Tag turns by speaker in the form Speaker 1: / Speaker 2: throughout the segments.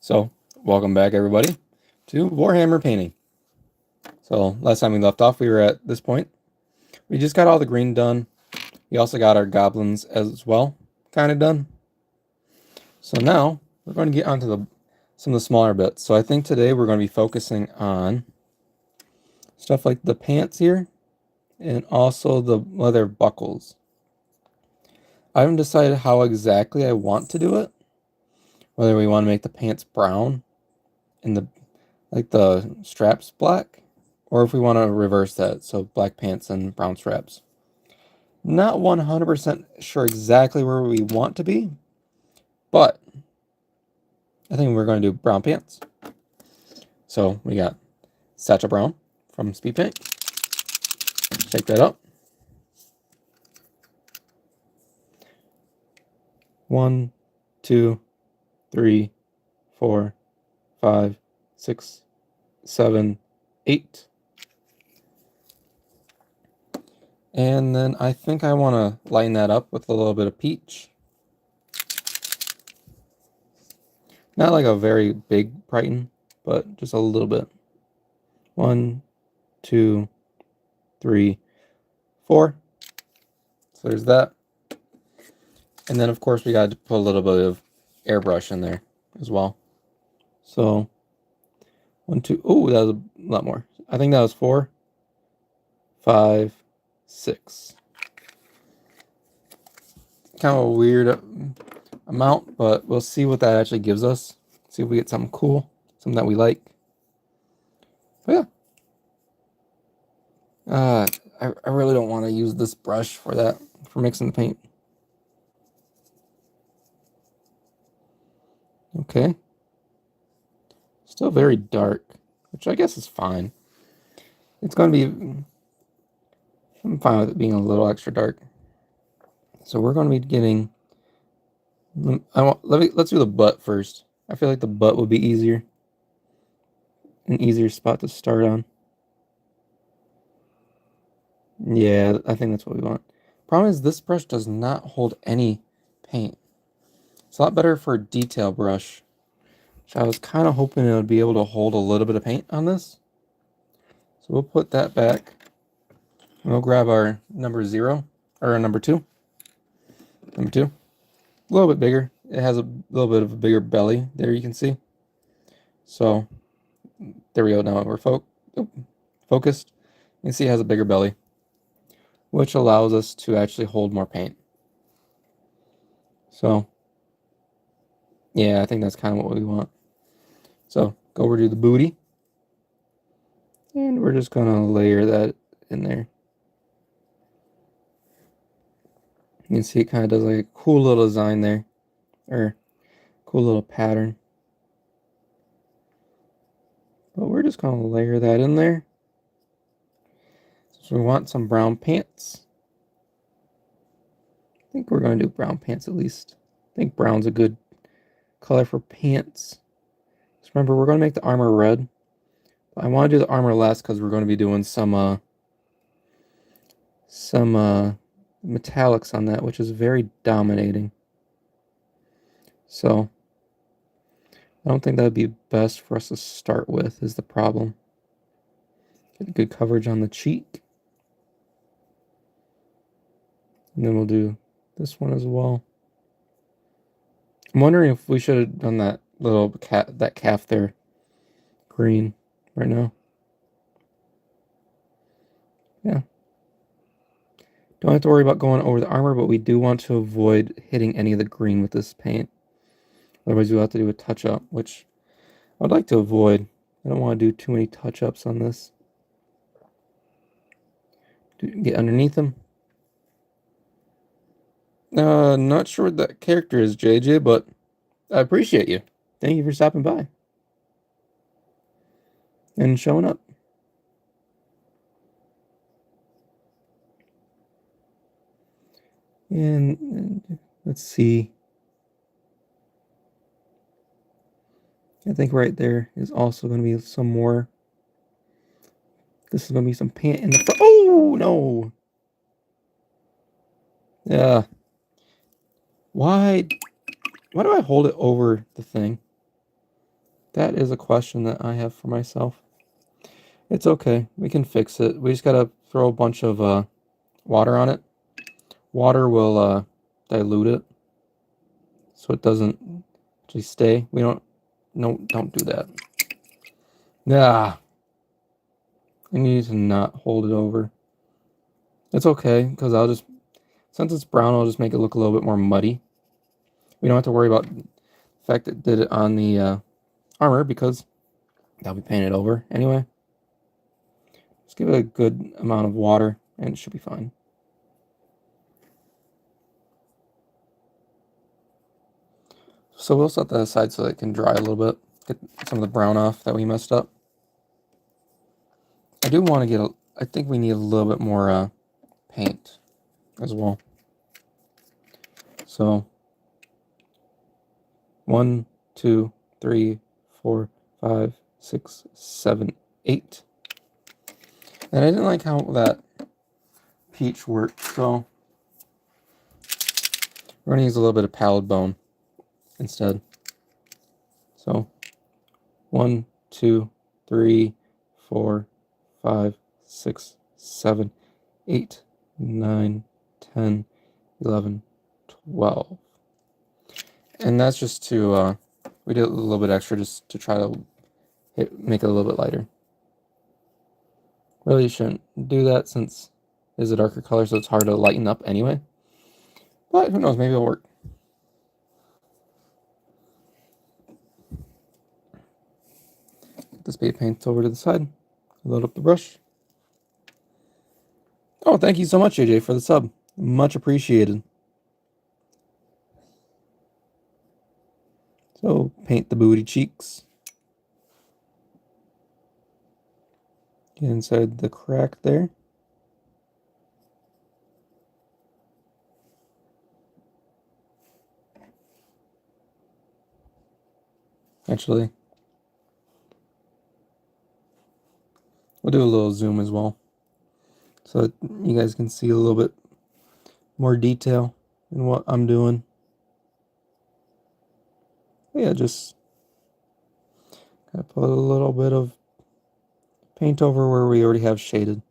Speaker 1: So, welcome back everybody to Warhammer painting. So, last time we left off, we were at this point. We just got all the green done. We also got our goblins as well, kind of done. So now, we're going to get onto some of the smaller bits. So I think today we're going to be focusing on stuff like the pants here, and also the leather buckles. I haven't decided how exactly I want to do it. Whether we want to make the pants brown and the straps black, or if we want to reverse that, so black pants and brown straps. Not 100% sure exactly where we want to be, but I think we're going to do brown pants. So we got Satchel Brown from Speed Paint. Shake that up. 1, 2, 3, 4, 5, 6, 7, 8. And then I think I want to line that up with a little bit of peach. Not like a very big brighten, but just a little bit. 1, 2, 3, 4. So there's that. And then of course we got to put a little bit of airbrush in there as well. So 1, 2. Oh, that was a lot more. I think that was 4, 5, 6. Kind of a weird amount, but we'll see what that actually gives us. See if we get something cool, something that we like. But yeah. I really don't want to use this brush for that, for mixing the paint. Okay. Still very dark, which I guess is fine. It's going to be... I'm fine with it being a little extra dark. So we're going to be getting... let's do the butt first. I feel like the butt would be easier. An easier spot to start on. Yeah, I think that's what we want. Problem is this brush does not hold any paint. It's a lot better for a detail brush. So I was kind of hoping it would be able to hold a little bit of paint on this. So we'll put that back. We'll grab our number 0, or our number 2. Number 2. A little bit bigger. It has a little bit of a bigger belly there, you can see. So there we go. Now we're focused. You can see it has a bigger belly, which allows us to actually hold more paint. So yeah, I think that's kind of what we want. So go over to the booty, and we're just gonna layer that in there. You can see it kind of does like a cool little design there, or cool little pattern. But we're just gonna layer that in there. So we want some brown pants. I think we're gonna do brown pants at least. I think brown's a good color for pants. Just remember, we're gonna make the armor red. I want to do the armor last because we're going to be doing some metallics on that, which is very dominating. So I don't think that would be best for us to start with, is the problem. Get good coverage on the cheek. And then we'll do this one as well. I'm wondering if we should have done that little calf there green right now. Yeah. Don't have to worry about going over the armor, but we do want to avoid hitting any of the green with this paint. Otherwise, we'll have to do a touch-up, which I would like to avoid. I don't want to do too many touch-ups on this. Get underneath them. Not sure what that character is, JJ, but I appreciate you. Thank you for stopping by and showing up. And let's see. I think right there is also going to be some more. This is going to be some paint in the front. Oh, no. Yeah. Why do I hold it over the thing? That is a question that I have for myself. It's okay. We can fix it. We just gotta throw a bunch of water on it. Water will dilute it so it doesn't actually stay. We don't... No, don't do that. Ah! I need to not hold it over. It's okay, because I'll just... Since it's brown, I'll just make it look a little bit more muddy. We don't have to worry about the fact that it did it on the armor, because that'll be painted over anyway. Just give it a good amount of water, and it should be fine. So we'll set that aside so that it can dry a little bit. Get some of the brown off that we messed up. I do want to get I think we need a little bit more paint as well. So 1, 2, 3, 4, 5, 6, 7, 8. And I didn't like how that peach worked, so we're going to use a little bit of pallid bone instead. So 1, 2, 3, 4, 5, 6, 7, 8, 9, 10, 11, 12. And that's just to, we did a little bit extra just to try to make it a little bit lighter. Really shouldn't do that since it is a darker color, so it's hard to lighten up anyway. But who knows, maybe it'll work. Get this baby paint over to the side. Load up the brush. Oh, thank you so much, JJ, for the sub. Much appreciated. So, paint the booty cheeks. Get inside the crack there. Actually, we'll do a little zoom as well, so that you guys can see a little bit more detail in what I'm doing. Yeah, just gotta put a little bit of paint over where we already have shaded.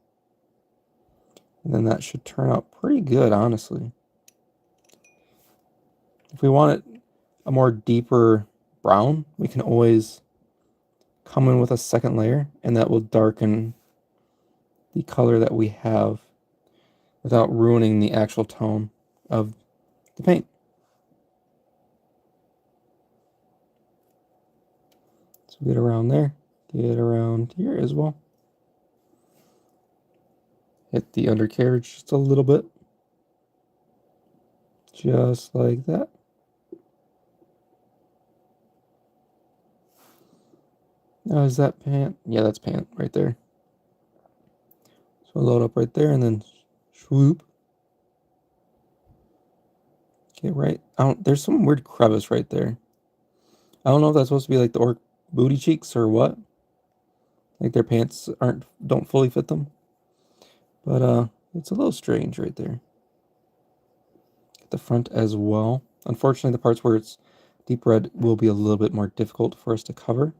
Speaker 1: And then that should turn out pretty good, honestly. If we want it a more deeper brown, we can always come in with a second layer, and that will darken the color that we have without ruining the actual tone of the paint. So get around there, get around here as well. Hit the undercarriage just a little bit. Just like that. Now is that pant? Yeah, that's pant right there. So load up right there and then swoop. Get right out. There's some weird crevice right there. I don't know if that's supposed to be like the orc booty cheeks or what. Like their pants don't fully fit them. But it's a little strange right there. Get the front as well. Unfortunately, the parts where it's deep red will be a little bit more difficult for us to cover.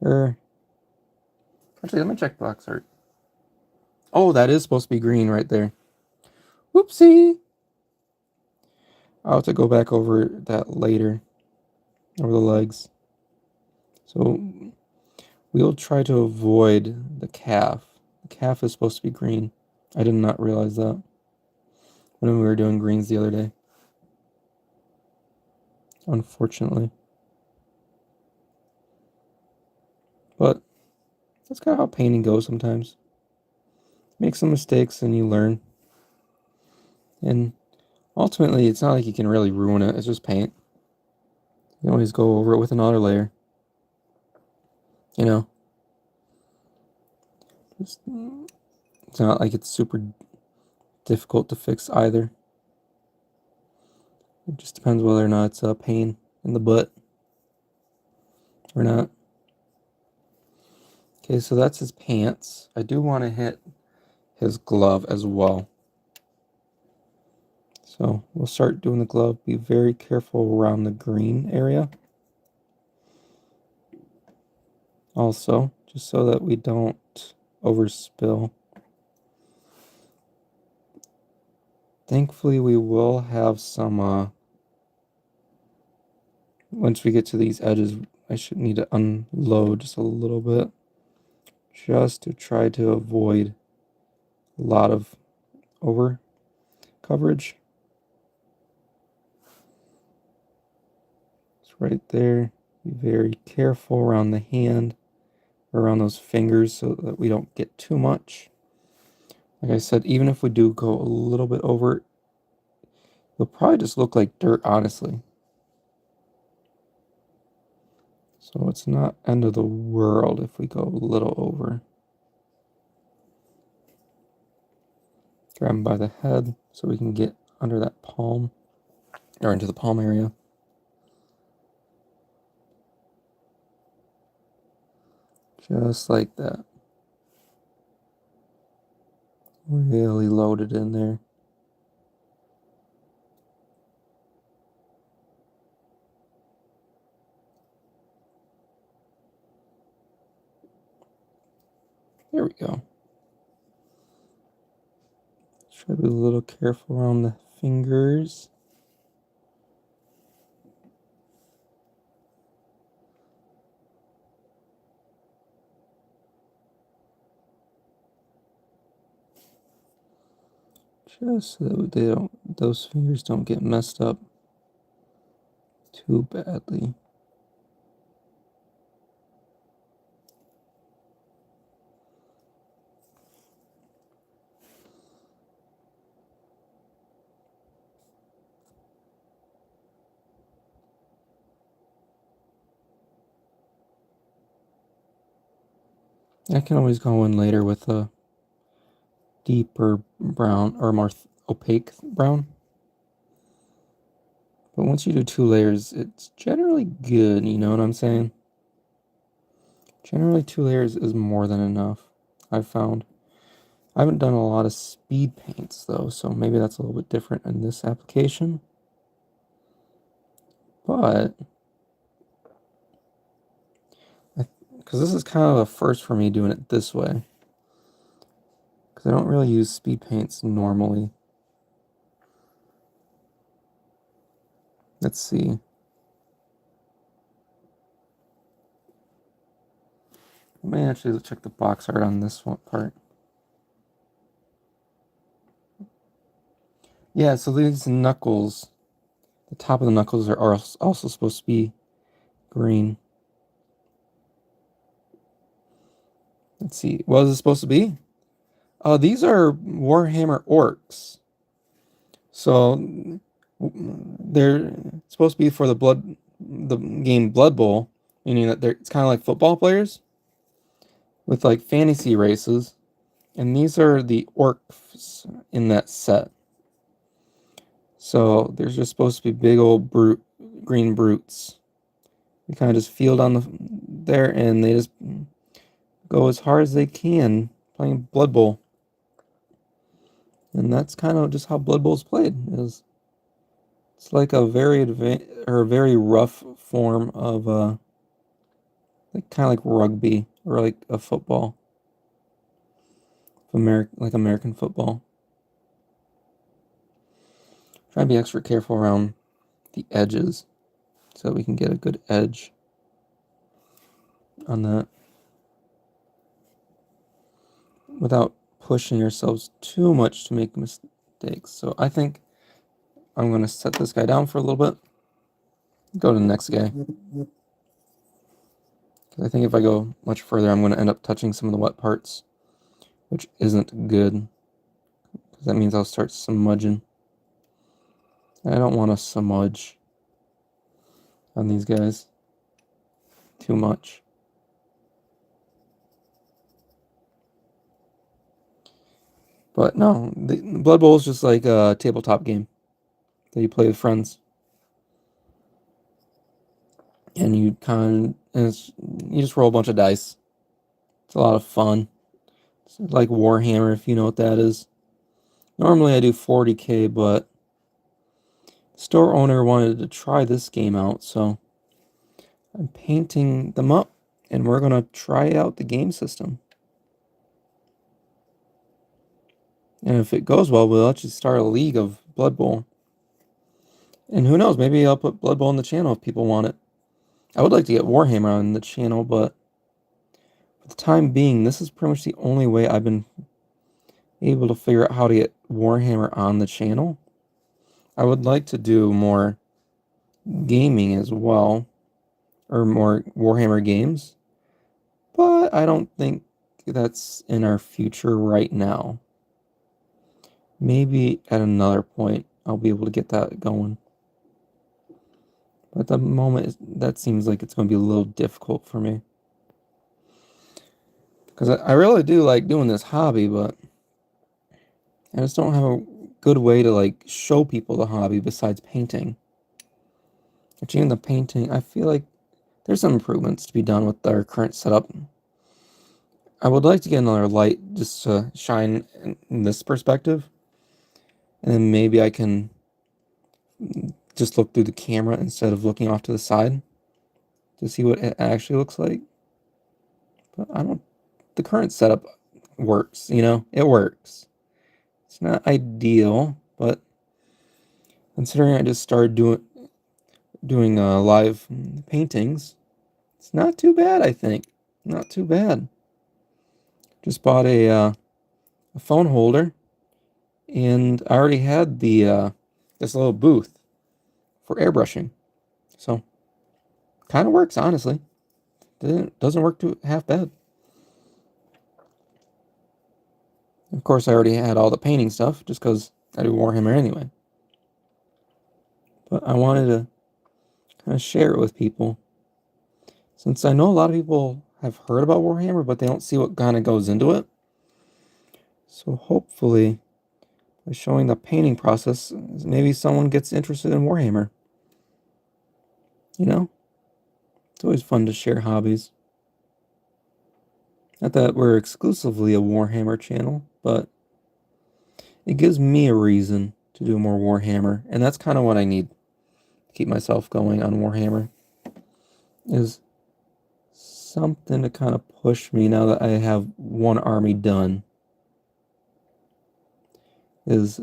Speaker 1: Actually, let me check box art. Oh, that is supposed to be green right there. Whoopsie! I'll have to go back over that later. Over the legs. So we'll try to avoid the calf. The calf is supposed to be green. I did not realize that when we were doing greens the other day. Unfortunately. But that's kind of how painting goes sometimes. Make some mistakes and you learn. And ultimately, it's not like you can really ruin it. It's just paint. You can always go over it with another layer. You know? It's not like it's super difficult to fix either. It just depends whether or not it's a pain in the butt or not. Okay, so that's his pants. I do want to hit his glove as well. So we'll start doing the glove. Be very careful around the green area. also, just so that we don't overspill. Thankfully, we will have some, once we get to these edges, I should need to unload just a little bit, just to try to avoid a lot of over coverage. It's right there. Be very careful around the hand, around those fingers, so that we don't get too much. Like I said, even if we do go a little bit over, it'll probably just look like dirt, honestly. So it's not end of the world if we go a little over. Grab him by the head so we can get under that palm, or into the palm area. Just like that. Really loaded in there. There we go. Try to be a little careful around the fingers. Just so that those fingers don't get messed up too badly. I can always go in later with a deeper brown or more opaque brown. But once you do 2 layers, it's generally good, you know what I'm saying? Generally 2 layers is more than enough, I've found. I haven't done a lot of speed paints though, so maybe that's a little bit different in this application. But, because this is kind of a first for me doing it this way. Because I don't really use speed paints normally. Let's see. I may actually check the box art on this one part. Yeah, so these knuckles, the top of the knuckles are also supposed to be green. Let's see, what is it supposed to be? These are Warhammer Orks. So they're supposed to be for the game Bloodbowl, meaning that it's kind of like football players with like fantasy races, and these are the orcs in that set. So there's just supposed to be big old green brutes. They kind of just field on there, and they just go as hard as they can playing Blood Bowl. And that's kind of just how Blood Bowl's played. It's like a very very rough form of like kind of like rugby or like a football, like American football. Try to be extra careful around the edges so we can get a good edge on that without pushing ourselves too much to make mistakes. So I think I'm going to set this guy down for a little bit. Go to the next guy. I think if I go much further, I'm going to end up touching some of the wet parts, which isn't good, because that means I'll start smudging. I don't want to smudge on these guys too much. But no, the Blood Bowl is just like a tabletop game that you play with friends. And you just roll a bunch of dice. It's a lot of fun. It's like Warhammer, if you know what that is. Normally I do 40K, but the store owner wanted to try this game out, so I'm painting them up and we're going to try out the game system. And if it goes well, we'll actually start a league of Bloodbowl. And who knows, maybe I'll put Bloodbowl on the channel if people want it. I would like to get Warhammer on the channel, but for the time being, this is pretty much the only way I've been able to figure out how to get Warhammer on the channel. I would like to do more gaming as well, or more Warhammer games, but I don't think that's in our future right now. Maybe at another point I'll be able to get that going. But at the moment, that seems like it's going to be a little difficult for me. Because I really do like doing this hobby, but I just don't have a good way to like show people the hobby besides painting. Which even the painting, I feel like there's some improvements to be done with our current setup. I would like to get another light just to shine in this perspective. And then maybe I can just look through the camera instead of looking off to the side to see what it actually looks like. But the current setup works, it works. It's not ideal, but considering I just started doing live paintings, it's not too bad, I think. Not too bad. Just bought a phone holder, and I already had this little booth for airbrushing. So, kind of works, honestly. Doesn't work too half bad. Of course, I already had all the painting stuff, just because I do Warhammer anyway. But I wanted to kind of share it with people, since I know a lot of people have heard about Warhammer, but they don't see what kind of goes into it. So hopefully, by showing the painting process, maybe someone gets interested in Warhammer. It's always fun to share hobbies. Not that we're exclusively a Warhammer channel, but it gives me a reason to do more Warhammer, and that's kind of what I need to keep myself going on Warhammer, is something to kind of push me now that I have one army done. Is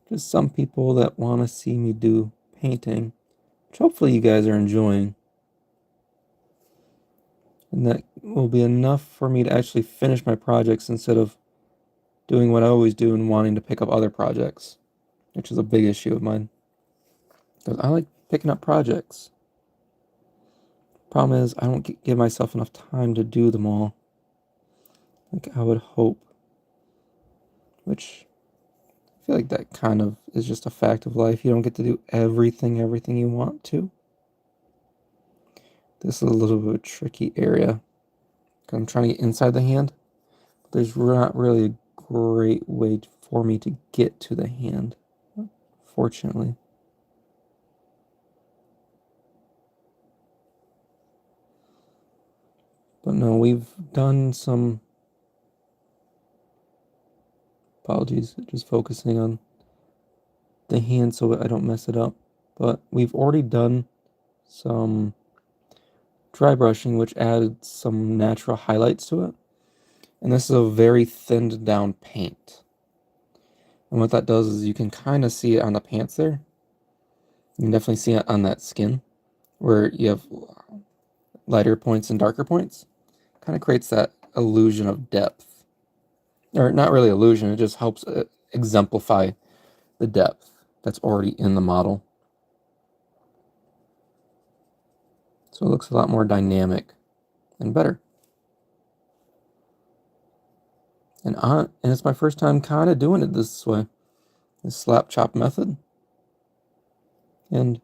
Speaker 1: just some people that want to see me do painting, which hopefully you guys are enjoying. And that will be enough for me to actually finish my projects instead of doing what I always do and wanting to pick up other projects, which is a big issue of mine. Because I like picking up projects. Problem is, I don't give myself enough time to do them all, like I would hope. Which, I feel like that kind of is just a fact of life. You don't get to do everything you want to. This is a little bit of a tricky area, because I'm trying to get inside the hand. But there's not really a great way for me to get to the hand, fortunately. But no, we've done some... Apologies, just focusing on the hand so that I don't mess it up. But we've already done some dry brushing, which added some natural highlights to it. And this is a very thinned down paint. And what that does is you can kind of see it on the pants there. You can definitely see it on that skin, where you have lighter points and darker points. Kind of creates that illusion of depth. Or not really illusion, it just helps exemplify the depth that's already in the model. So it looks a lot more dynamic and better. And it's my first time kind of doing it this way, this slap chop method. And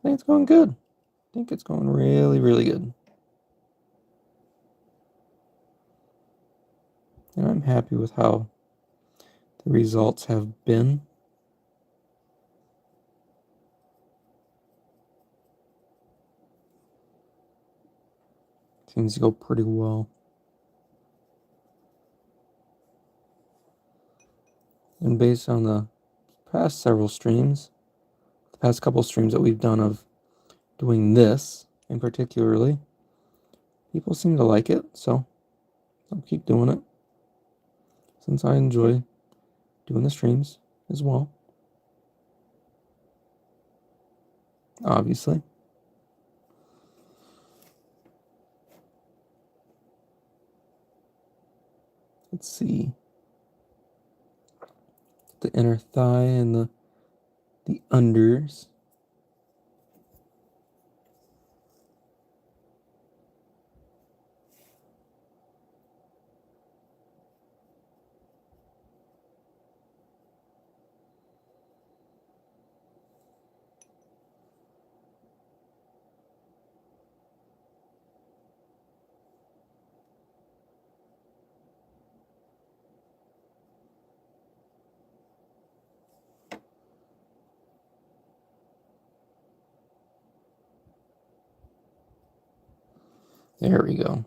Speaker 1: I think it's going good. I think it's going really, really good. And I'm happy with how the results have been. Seems to go pretty well. And based on the past several streams, the past couple streams that we've done of doing this in particularly, people seem to like it, so I'll keep doing it since I enjoy doing the streams as well. Obviously. Let's see. The inner thigh and the unders. There we go.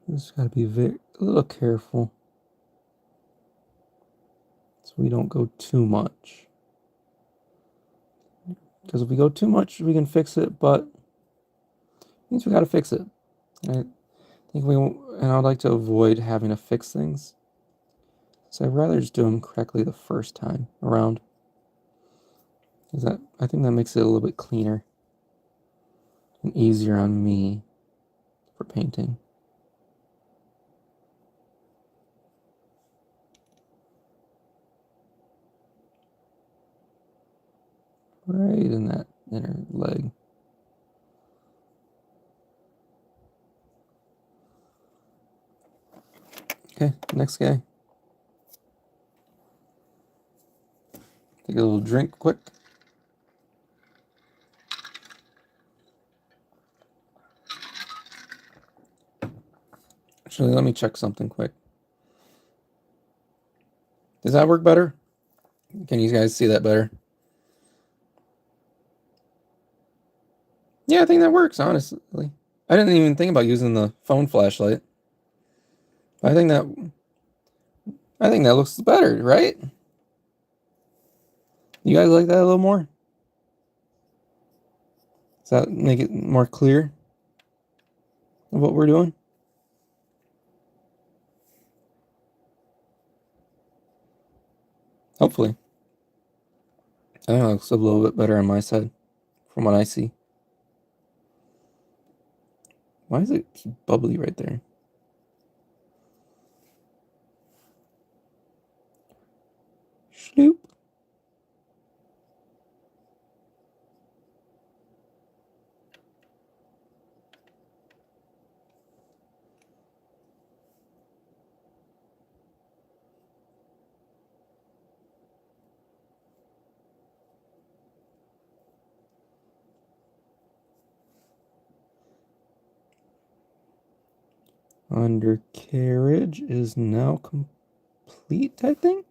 Speaker 1: Just gotta be a little careful so we don't go too much. Because if we go too much, we can fix it, but it means we gotta fix it. I think and I'd like to avoid having to fix things. So I'd rather just do them correctly the first time around. I think that makes it a little bit cleaner and easier on me for painting. Right in that inner leg. Okay, next guy. Take a little drink quick. Actually, let me check something quick. Does that work better? Can you guys see that better? Yeah, I think that works, honestly. I didn't even think about using the phone flashlight. I think that looks better, right? You guys like that a little more? Does that make it more clear of what we're doing? Hopefully. I think it looks a little bit better on my side from what I see. Why is it bubbly right there? Schloop. Undercarriage is now complete, I think.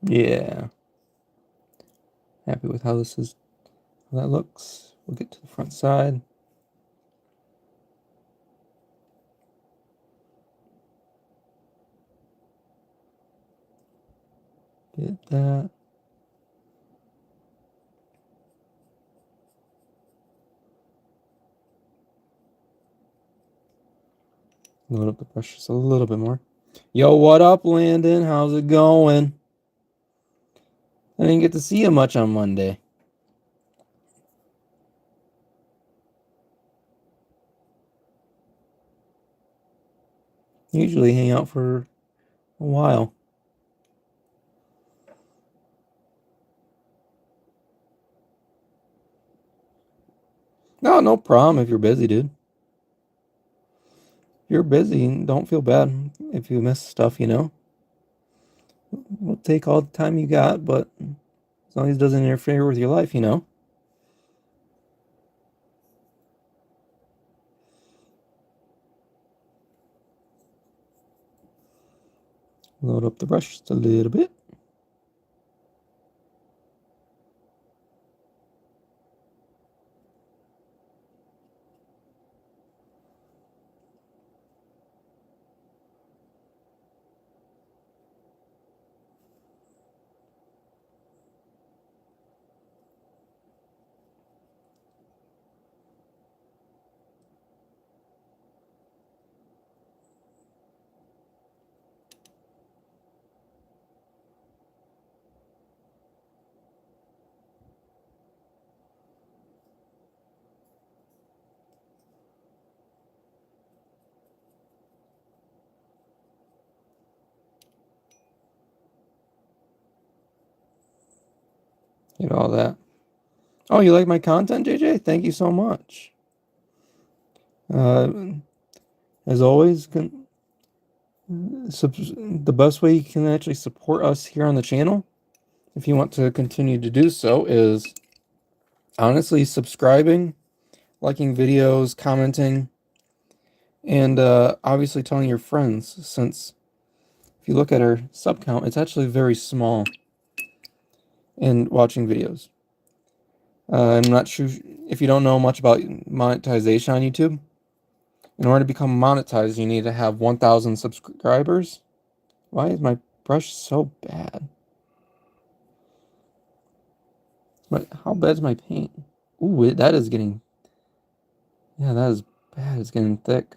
Speaker 1: Yeah. Happy with how that looks. We'll get to the front side. Get that. Load up the brush just a little bit more. Yo, what up, Landon? How's it going? I didn't get to see you much on Monday. Usually hang out for a while. No problem if you're busy, dude. If you're busy, don't feel bad if you miss stuff, you know? We'll take all the time you got, but as long as it doesn't interfere with your life, you know? Load up the brush just a little bit. Get all that. Oh, you like my content, JJ? Thank you so much. As always, the best way you can actually support us here on the channel, if you want to continue to do so, is honestly subscribing, liking videos, commenting, and obviously telling your friends, since if you look at our sub count, it's actually very small, and watching videos. I'm not sure if you don't know much about monetization on YouTube. In order to become monetized, you need to have 1,000 subscribers. Why is my brush so bad? But how bad is my paint? Ooh, that is getting... Yeah, that is bad. It's getting thick.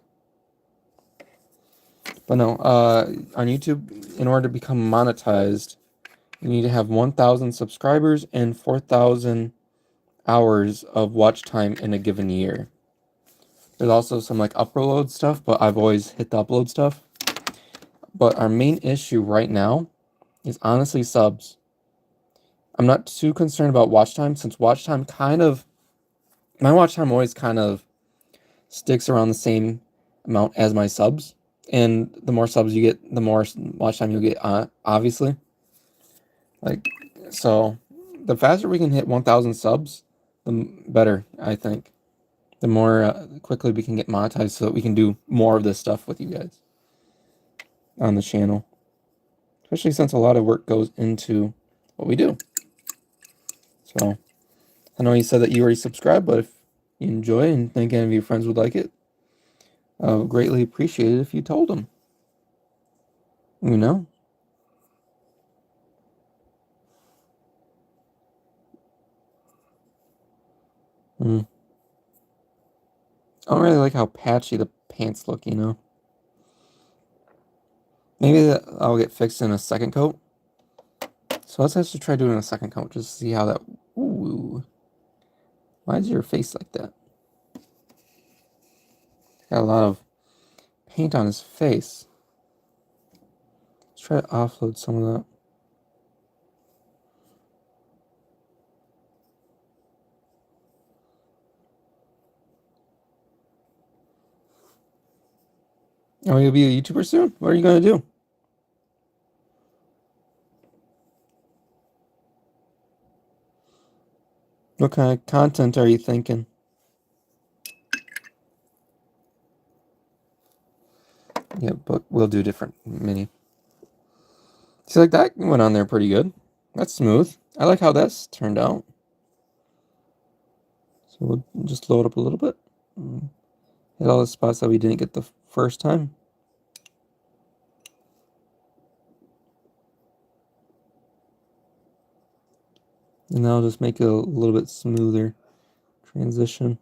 Speaker 1: But no, on YouTube, in order to become monetized, you need to have 1,000 subscribers and 4,000 hours of watch time in a given year. There's also some like upload stuff, but I've always hit the upload stuff. But our main issue right now is honestly subs. I'm not too concerned about watch time, since watch time my watch time always kind of sticks around the same amount as my subs. And the more subs you get, the more watch time you'll get, obviously. So the faster we can hit 1,000 subs, the better, I think. The more quickly we can get monetized, so that we can do more of this stuff with you guys on the channel. Especially since a lot of work goes into what we do. So I know you said that you already subscribed, but if you enjoy and think any of your friends would like it, I would greatly appreciate it if you told them. You know? I don't really like how patchy the pants look, you know? Maybe I'll get fixed in a second coat. So let's actually try doing a second coat, just to see how that... Ooh. Why is your face like that? Got a lot of paint on his face. Let's try to offload some of that. Oh, you'll be a YouTuber soon? What are you going to do? What kind of content are you thinking? Yeah, but we'll do different mini. See, like that went on there pretty good. That's smooth. I like how that's turned out. So we'll just load up a little bit. Hit all the spots that we didn't get the first time. And now I'll just make it a little bit smoother transition.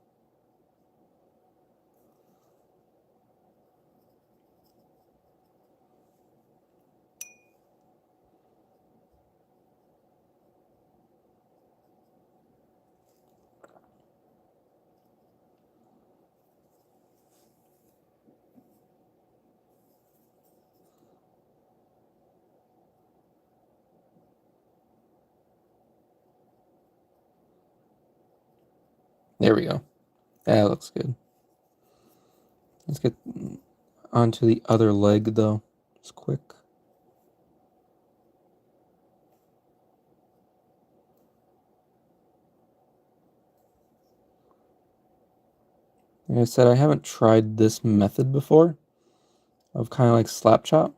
Speaker 1: There we go. That looks good. Let's get onto the other leg, though. It's quick. Like I said, I haven't tried this method before of kind of like slap chop.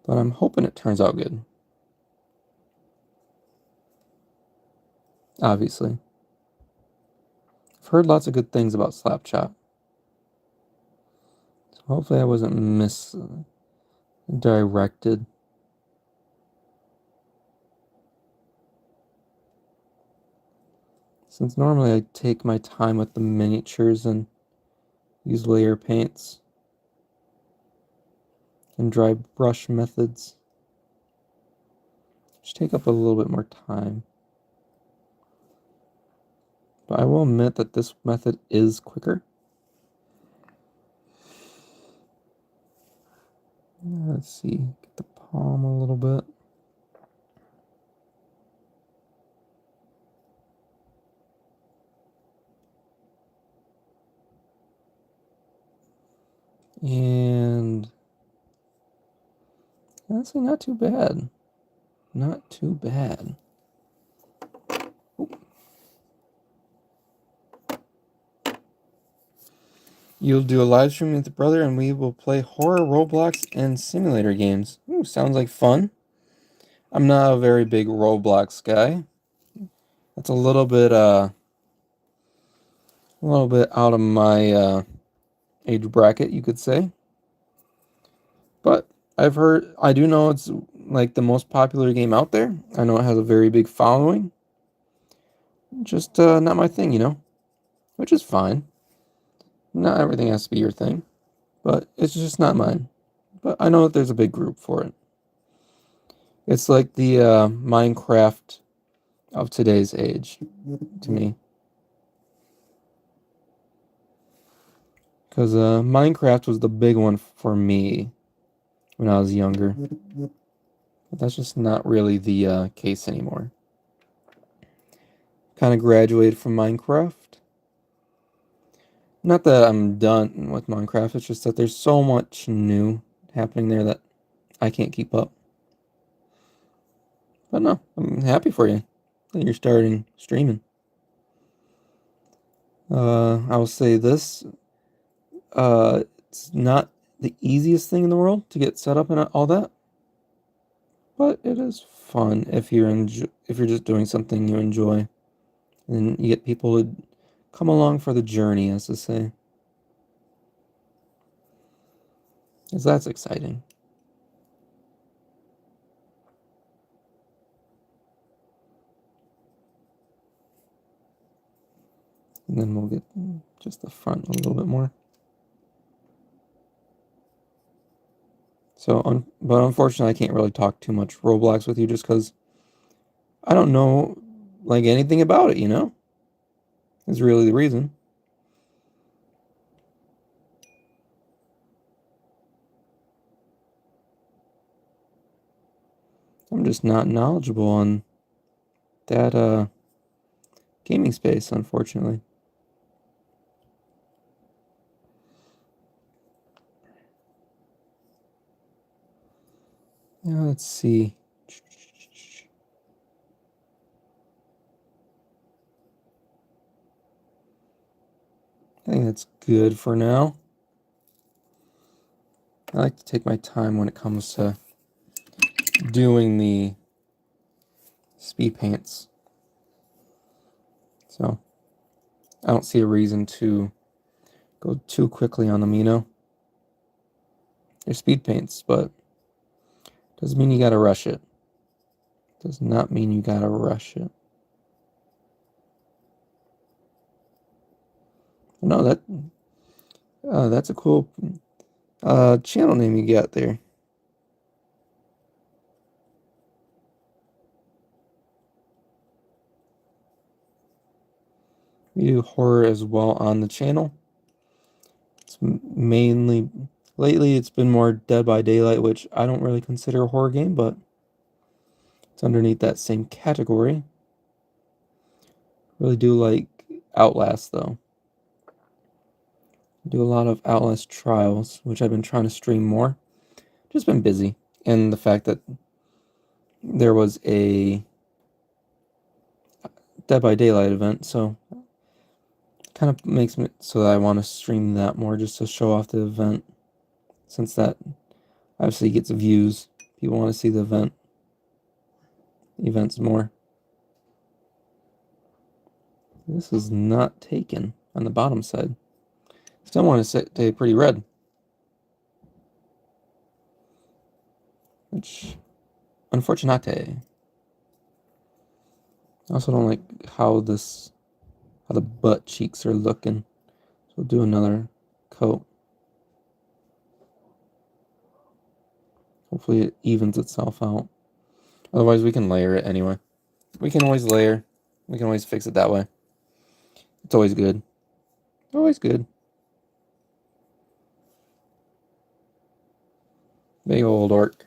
Speaker 1: But I'm hoping it turns out good. Obviously. I've heard lots of good things about Slapchop. So hopefully I wasn't misdirected. Since normally I take my time with the miniatures and use layer paints and dry brush methods, which take up a little bit more time. But I will admit that this method is quicker. Let's see, get the palm a little bit. And honestly, not too bad. Not too bad. Oop. You'll do a live stream with your brother and we will play horror, Roblox, and simulator games. Ooh, sounds like fun. I'm not a very big Roblox guy. That's a little bit out of my age bracket, you could say. But I do know it's like the most popular game out there. I know it has a very big following. Just not my thing, you know, which is fine. Not everything has to be your thing, but it's just not mine. But I know that there's a big group for it. It's like the Minecraft of today's age, to me. Because Minecraft was the big one for me when I was younger. But that's just not really the case anymore. Kind of graduated from Minecraft. Not that I'm done with Minecraft, it's just that there's so much new happening there that I can't keep up. But no, I'm happy for you that you're starting streaming. I will say this. It's not the easiest thing in the world to get set up and all that. But it is fun if you're just doing something you enjoy. And you get people to come along for the journey, as to say. Because that's exciting. And then we'll get just the front a little bit more. So, but unfortunately, I can't really talk too much Roblox with you just because I don't know, like, anything about it, you know? Is really the reason. I'm just not knowledgeable on that gaming space, unfortunately. Now let's see. I think that's good for now. I like to take my time when it comes to doing the speed paints. So I don't see a reason to go too quickly on them, you know? They're speed paints, but doesn't mean you gotta rush it. Does not mean you gotta rush it. No, that's a cool channel name you got there. We do horror as well on the channel. It's mainly lately it's been more Dead by Daylight, which I don't really consider a horror game, but it's underneath that same category. Really do like Outlast though. Do a lot of Outlast trials, which I've been trying to stream more. Just been busy. And the fact that there was a Dead by Daylight event, so kind of makes me so that I want to stream that more just to show off the event, since that obviously gets views People want to see the events more. This is not taken on the bottom side. Still want to stay pretty red. Which, unfortunate. I also don't like how the butt cheeks are looking. So we'll do another coat. Hopefully it evens itself out. Otherwise we can layer it anyway. We can always layer. We can always fix it that way. It's always good. Always good. Big old orc.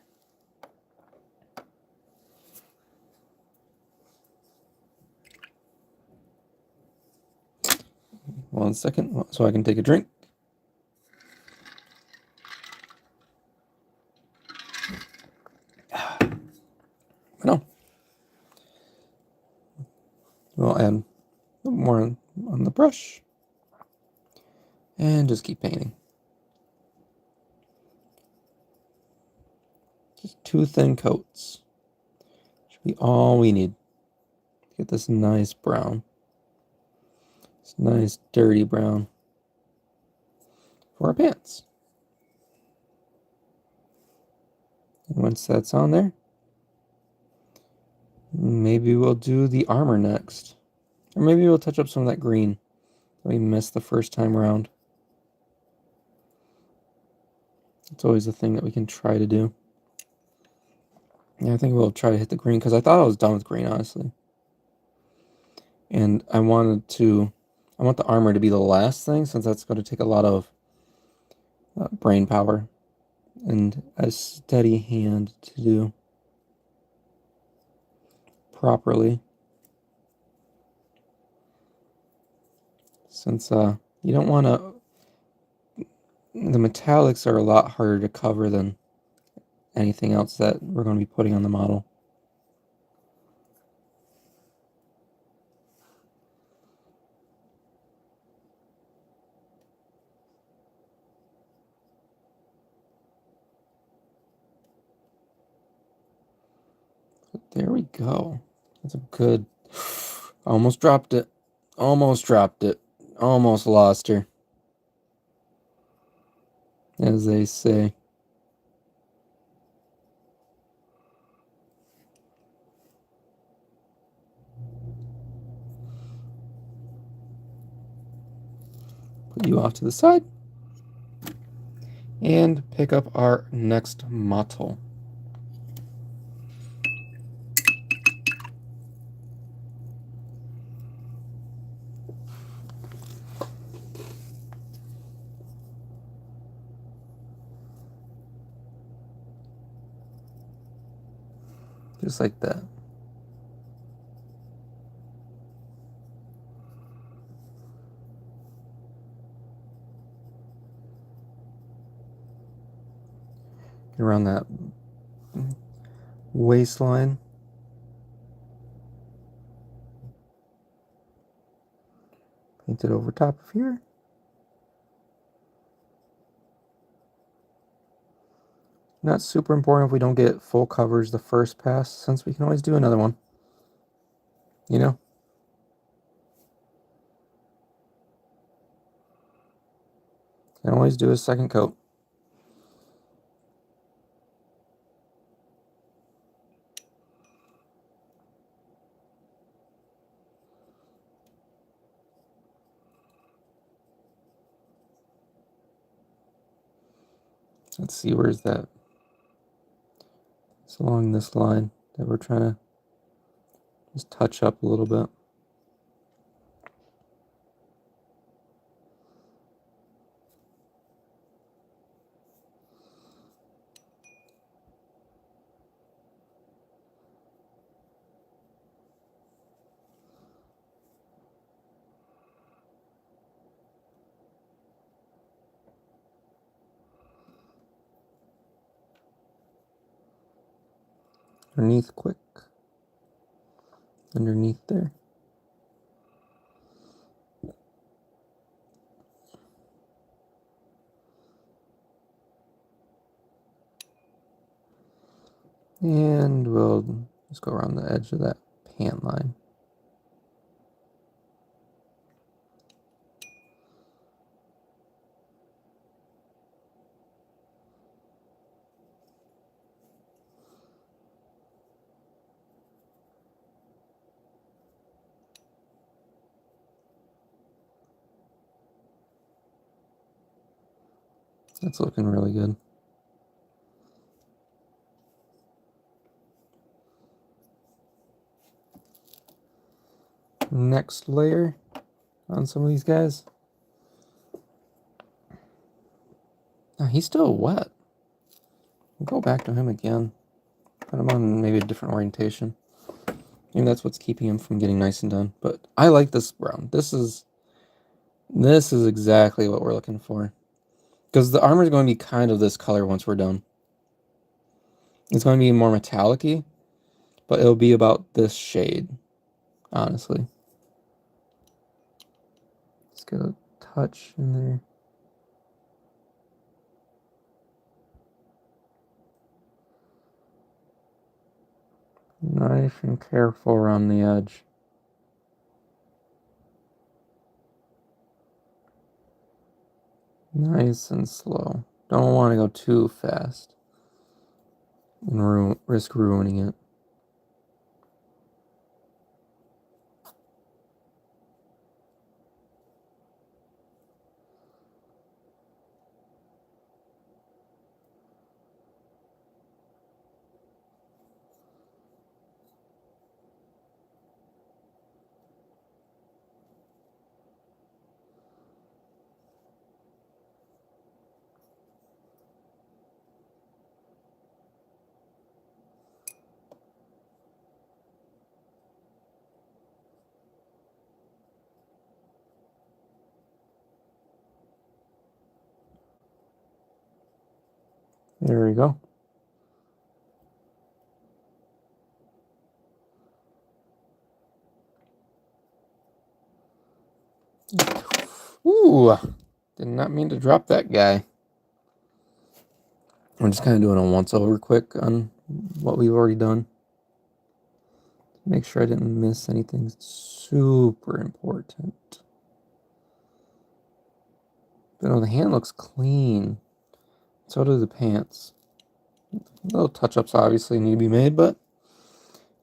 Speaker 1: One second, so I can take a drink. No. We'll add more on the brush. And just keep painting. Just 2 thin coats. Should be all we need to get this nice brown. This nice dirty brown for our pants. And once that's on there, maybe we'll do the armor next. Or maybe we'll touch up some of that green that we missed the first time around. It's always a thing that we can try to do. Yeah, I think we'll try to hit the green because I thought I was done with green, honestly. And I want the armor to be the last thing since that's going to take a lot of brain power and a steady hand to do properly. Since you don't want to... The metallics are a lot harder to cover than anything else that we're going to be putting on the model. But there we go. That's a good... Almost dropped it. Almost dropped it. Almost lost her. As they say. Put you off to the side. And pick up our next model. Just like that. Around that waistline. Paint it over top of here. Not super important if we don't get full coverage the first pass, since we can always do another one. You know? Can always do a second coat. Let's see, where's that? It's along this line that we're trying to just touch up a little bit. Underneath quick. Underneath there. And we'll just go around the edge of that pant line. That's looking really good. Next layer on some of these guys. Oh, he's still wet. We'll go back to him again. Put him on maybe a different orientation. Maybe that's what's keeping him from getting nice and done. But I like this brown. This is exactly what we're looking for. Because the armor is going to be kind of this color once we're done. It's going to be more metallic-y, but it'll be about this shade, honestly. Let's get a touch in there. Nice and careful around the edge. Nice and slow. Don't want to go too fast and risk ruining it. There we go. Ooh, did not mean to drop that guy. I'm just kind of doing a once over quick on what we've already done. Make sure I didn't miss anything super important. But no, the hand looks clean. So do the pants. Little touch-ups obviously need to be made, but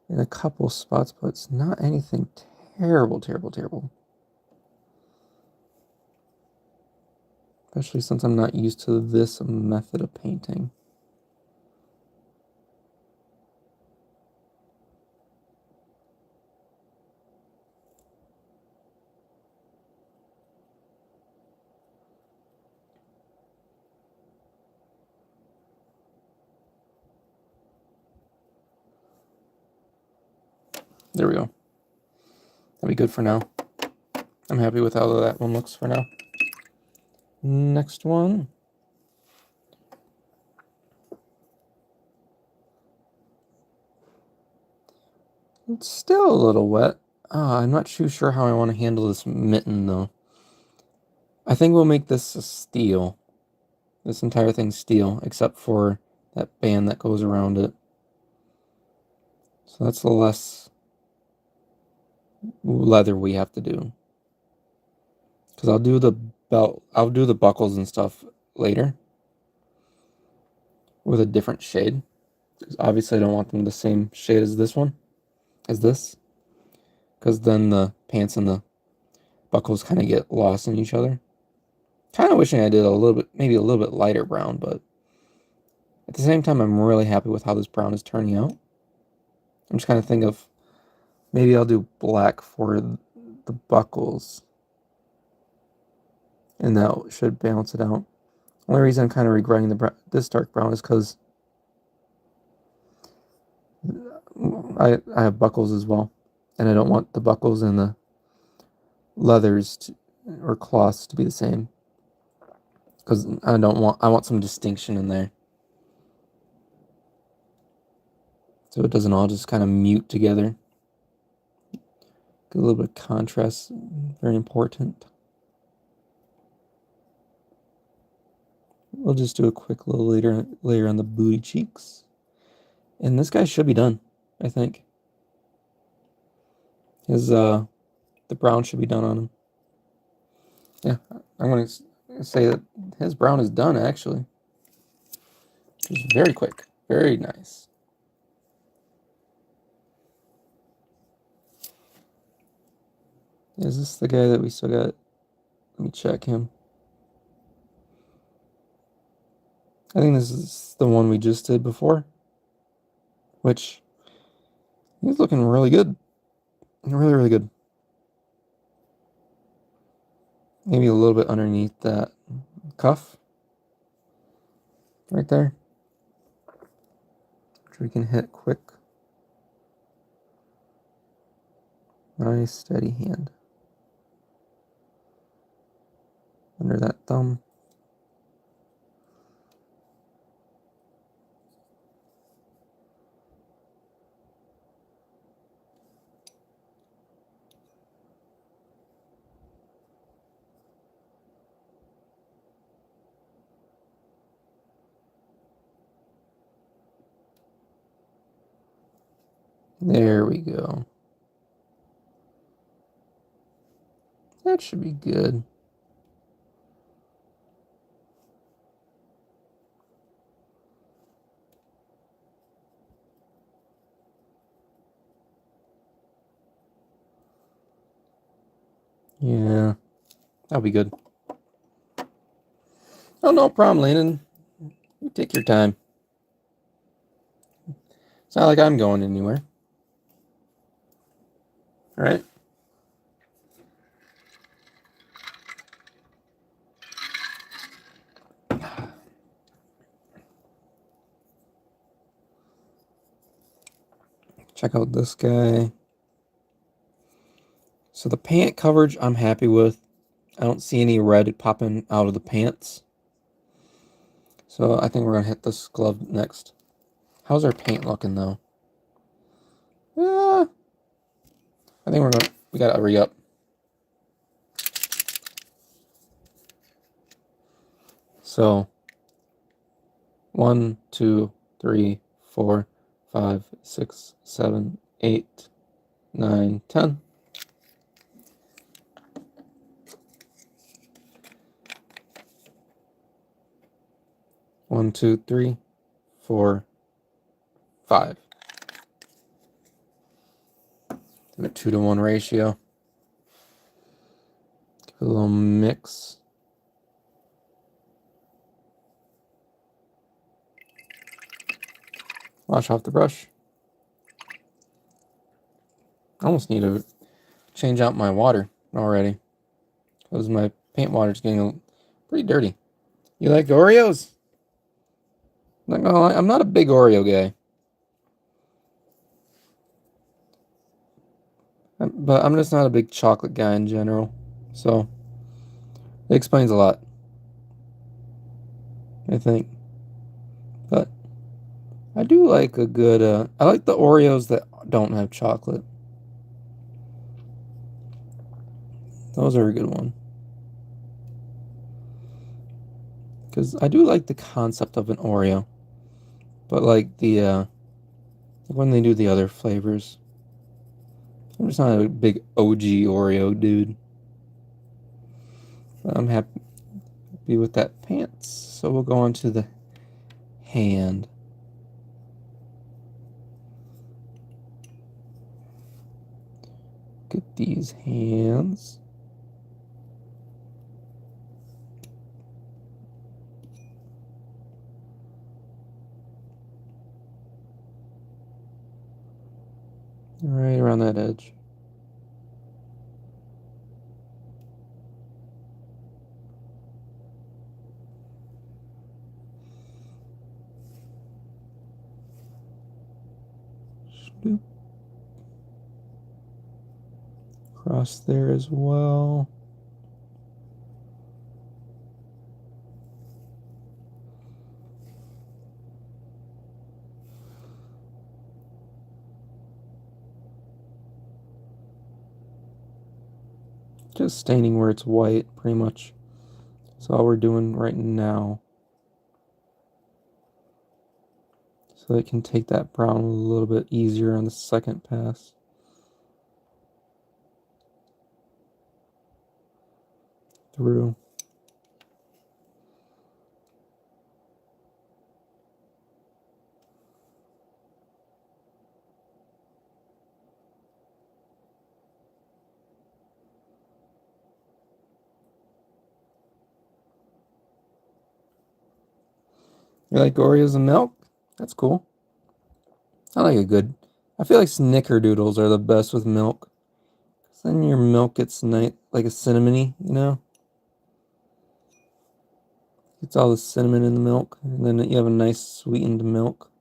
Speaker 1: in a couple spots, but it's not anything terrible. Especially since I'm not used to this method of painting. There we go. That'll be good for now. I'm happy with how that one looks for now. Next one. It's still a little wet. I'm not too sure how I want to handle this mitten, though. I think we'll make this a steel. This entire thing's steel, except for that band that goes around it. So that's the less leather we have to do. Because I'll do the belt, I'll do the buckles and stuff later with a different shade. Because obviously I don't want them the same shade as this one, as this. Because then the pants and the buckles kind of get lost in each other. Kind of wishing I did a little bit, maybe a little bit lighter brown, but at the same time, I'm really happy with how this brown is turning out. I'm just kind of thinking of maybe I'll do black for the buckles, and that should balance it out. Only reason I'm kind of regretting this dark brown is because I have buckles as well, and I don't want the buckles and the leathers or cloths to be the same, because I want some distinction in there, so it doesn't all just kind of mute together. Get a little bit of contrast, very important. We'll just do a quick little layer on the booty cheeks. And this guy should be done, I think. His, the brown should be done on him. Yeah, I'm going to say that his brown is done, actually. It's very quick. Very nice. Is this the guy that we still got? Let me check him. I think this is the one we just did before. Which, he's looking really good. Really, really good. Maybe a little bit underneath that cuff. Right there. Which we can hit quick. Nice, steady hand. Under that thumb. There we go. That should be good. Yeah, that'll be good. Oh, no problem, Landon. You take your time. It's not like I'm going anywhere. All right. Check out this guy. So the pant coverage I'm happy with. I don't see any red popping out of the pants. So I think we're going to hit this glove next. How's our paint looking, though? I think we got to re-up. So 1, 2, 3, 4, 5, 6, 7, 8, 9, 10. One, 2, 3, 4, 5. A 2-to-1 ratio. Give it a little mix. Wash off the brush. I almost need to change out my water already, because my paint water is getting pretty dirty. You like Oreos? Not gonna lie, I'm not a big Oreo guy. But I'm just not a big chocolate guy in general. So, it explains a lot, I think. But, I do like a good, I like the Oreos that don't have chocolate. Those are a good one. Because I do like the concept of an Oreo. But like when they do the other flavors, I'm just not a big OG Oreo dude. But I'm happy with that pants. So we'll go on to the hand. Get these hands. Right around that edge. Snoop. Across there as well. Just staining where it's white, pretty much. That's all we're doing right now. So so it can take that brown a little bit easier on the second pass. Through. You like Oreos and milk? That's cool. I like it good. I feel like snickerdoodles are the best with milk. 'Cause then your milk gets nice, like a cinnamony, you know? It's all the cinnamon in the milk, and then you have a nice sweetened milk.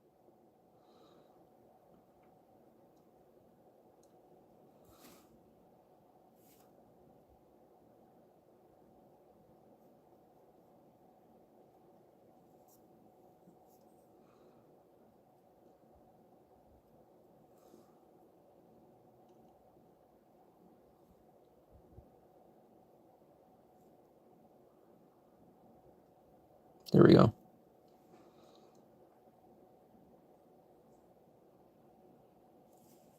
Speaker 1: There we go.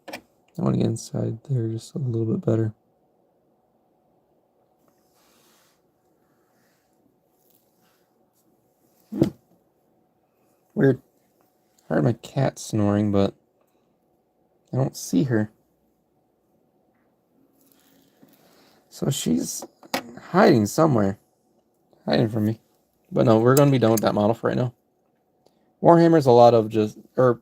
Speaker 1: I want to get inside there just a little bit better. Weird. I heard my cat snoring, but I don't see her. So she's hiding somewhere. Hiding from me. But no, we're going to be done with that model for right now. Warhammer's a lot of just, or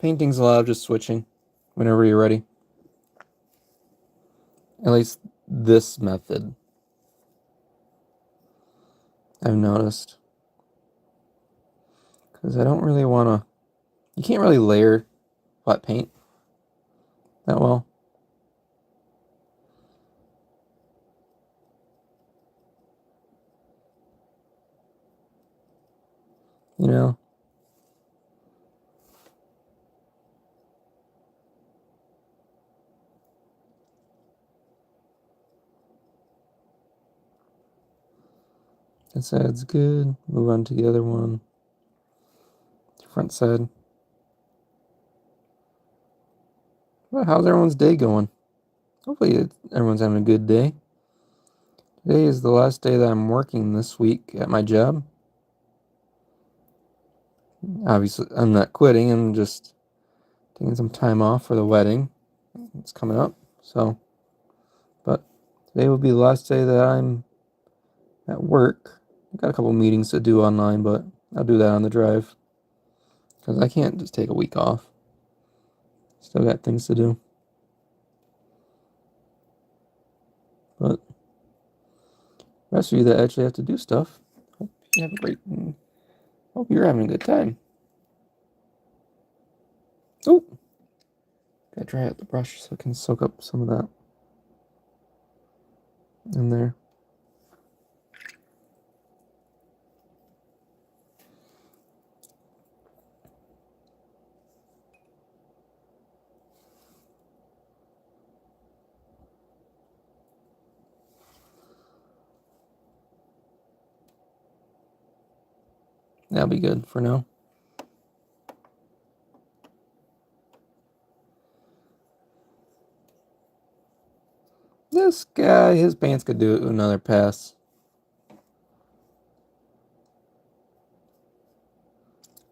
Speaker 1: painting's a lot of just switching whenever you're ready. At least this method, I've noticed. Because I don't really want to, you can't really layer wet paint that well. You know? That side's good. Move on to the other one. Front side. Well, how's everyone's day going? Hopefully everyone's having a good day. Today is the last day that I'm working this week at my job. Obviously, I'm not quitting. I'm just taking some time off for the wedding. It's coming up. So, but today will be the last day that I'm at work. I've got a couple meetings to do online, but I'll do that on the drive. Because I can't just take a week off. Still got things to do. But the rest of you that actually have to do stuff, hope you have a great, hope you're having a good time. Oh, gotta dry out the brush so it can soak up some of that in there. That'll be good for now. This guy, his pants could do another pass.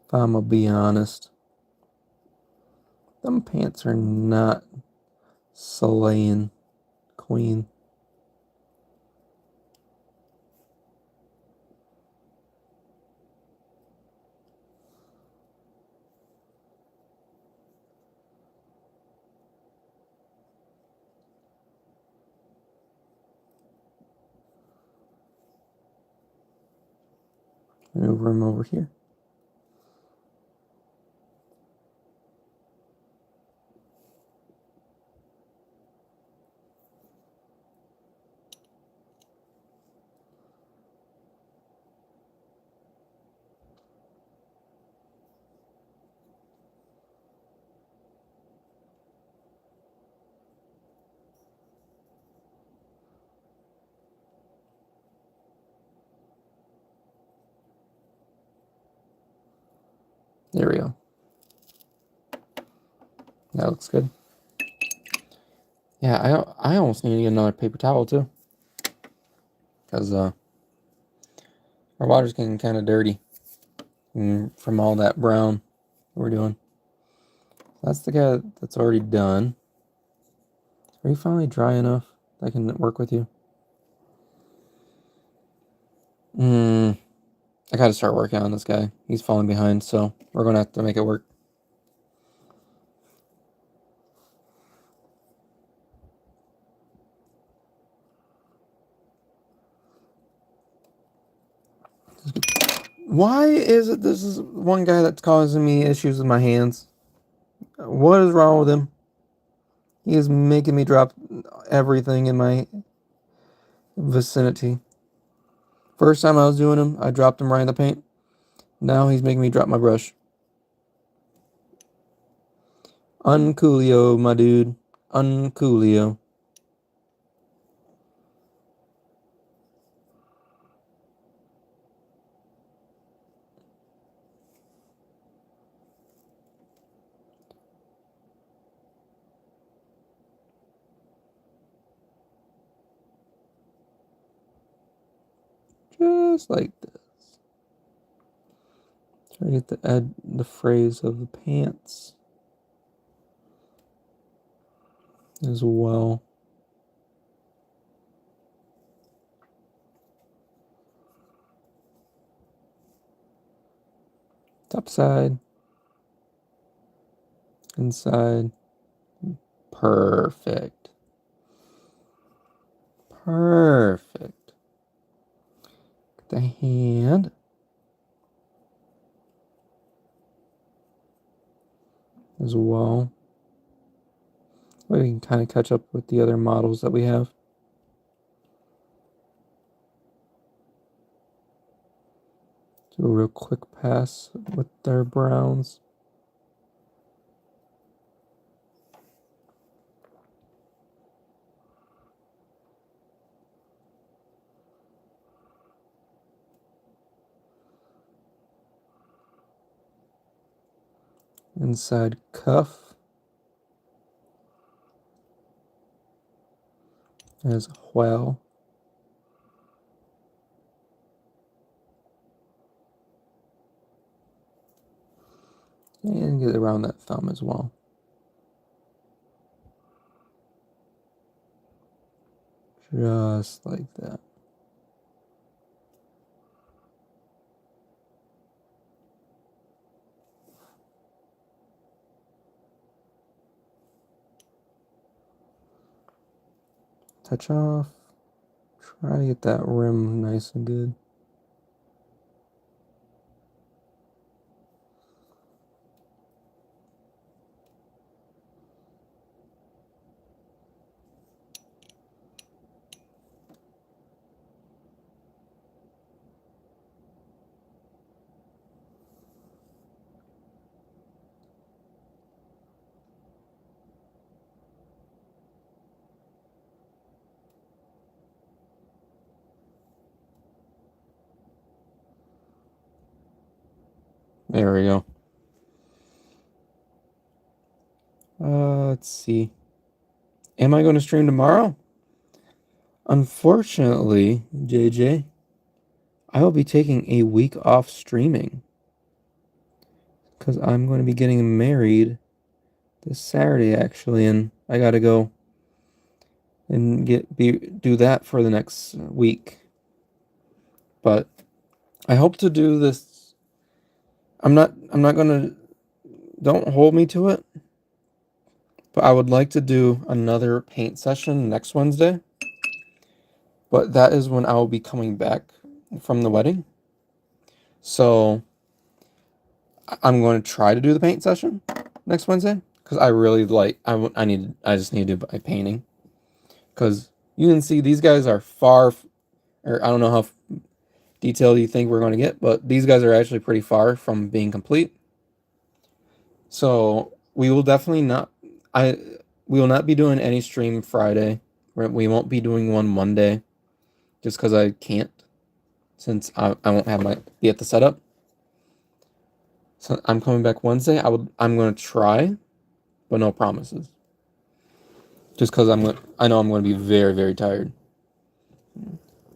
Speaker 1: If I'm gonna be honest. Them pants are not slaying, queen. Maneuver him over here. There we go. That looks good. Yeah, I almost need to get another paper towel too, because our water's getting kind of dirty from all that brown we're doing. That's the guy that's already done. Are you finally dry enough that I can work with you? I gotta start working on this guy. He's falling behind, so we're gonna have to make it work. Why is it this is one guy that's causing me issues with my hands? What is wrong with him? He is making me drop everything in my vicinity. First time I was doing him, I dropped him right in the paint. Now he's making me drop my brush. Uncoolio, my dude. Uncoolio. Just like this. Try to get the phrase of the pants as well. Top side. Inside. Perfect. Perfect. The hand. As well. We can kind of catch up with the other models that we have. Do a real quick pass with their browns. Inside cuff as well. And get around that thumb as well. Just like that. Touch off. Try to get that rim nice and good. There we go. Let's see. Am I going to stream tomorrow? Unfortunately, JJ, I will be taking a week off streaming because I'm going to be getting married this Saturday, actually, and I got to go and do that for the next week. But I hope to do this. I'm not gonna, don't hold me to it, but I would like to do another paint session next Wednesday. But that is when I will be coming back from the wedding. So I'm going to try to do the paint session next Wednesday because I really like, I just need to do my painting. Because you can see these guys are far, or I don't know how detailed you think we're going to get, but these guys are actually pretty far from being complete. So we will definitely not, we will not be doing any stream Friday. We won't be doing one Monday just because I can't, since I won't have be at the setup. So I'm coming back Wednesday. I'm going to try but no promises. Just because I know I'm going to be very, very tired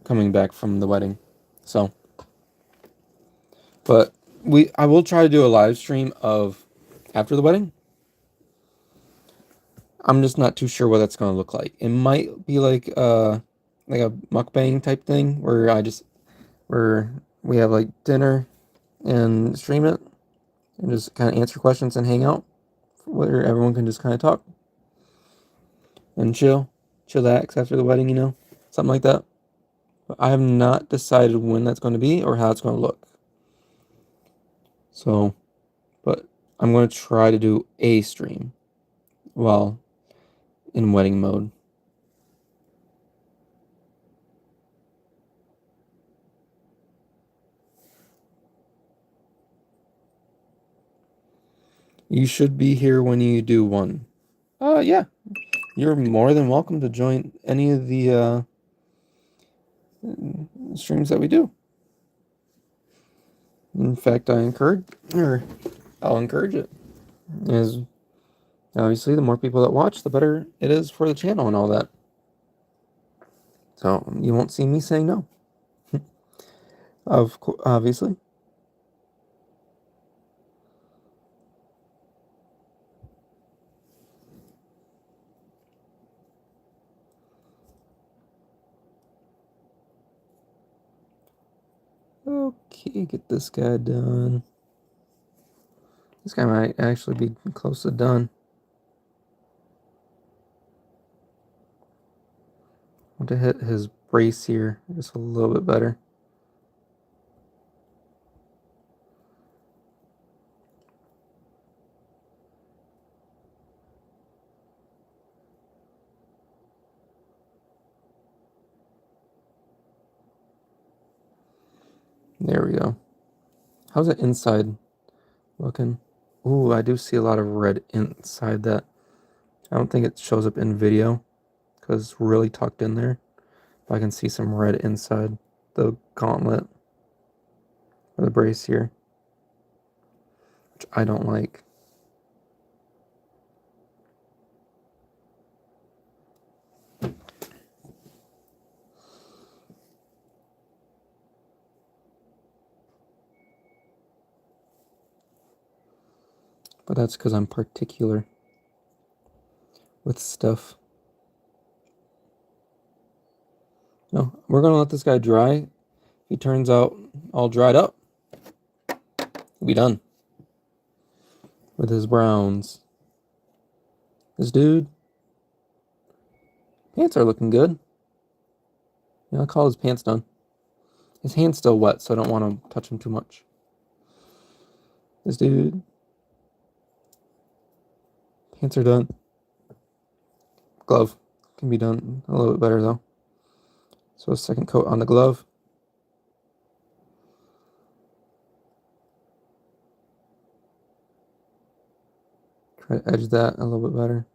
Speaker 1: coming back from the wedding. So, but I will try to do a live stream of after the wedding. I'm just not too sure what that's going to look like. It might be like a mukbang type thing where we have like dinner and stream it and just kind of answer questions and hang out where everyone can just kind of talk and chillax after the wedding, something like that. But I have not decided when that's going to be or how it's going to look. So, but I'm going to try to do a stream while in wedding mode. You should be here when you do one. Yeah. You're more than welcome to join any of the streams that we do. In fact, I'll encourage it. As obviously, the more people that watch, the better it is for the channel and all that. So you won't see me saying no. Obviously. Okay, get this guy done. This guy might actually be close to done. I want to hit his brace here just a little bit better. There we go. How's it inside looking? Ooh, I do see a lot of red inside that. I don't think it shows up in video because it's really tucked in there. But I can see some red inside the gauntlet or the brace here, which I don't like. But that's because I'm particular with stuff. No, we're going to let this guy dry. If he turns out all dried up, he'll be done with his browns. This dude, pants are looking good. Yeah, I'll call his pants done. His hand's still wet, so I don't want to touch him too much. This dude, pants are done. Glove can be done a little bit better though. So a second coat on the glove. Try to edge that a little bit better.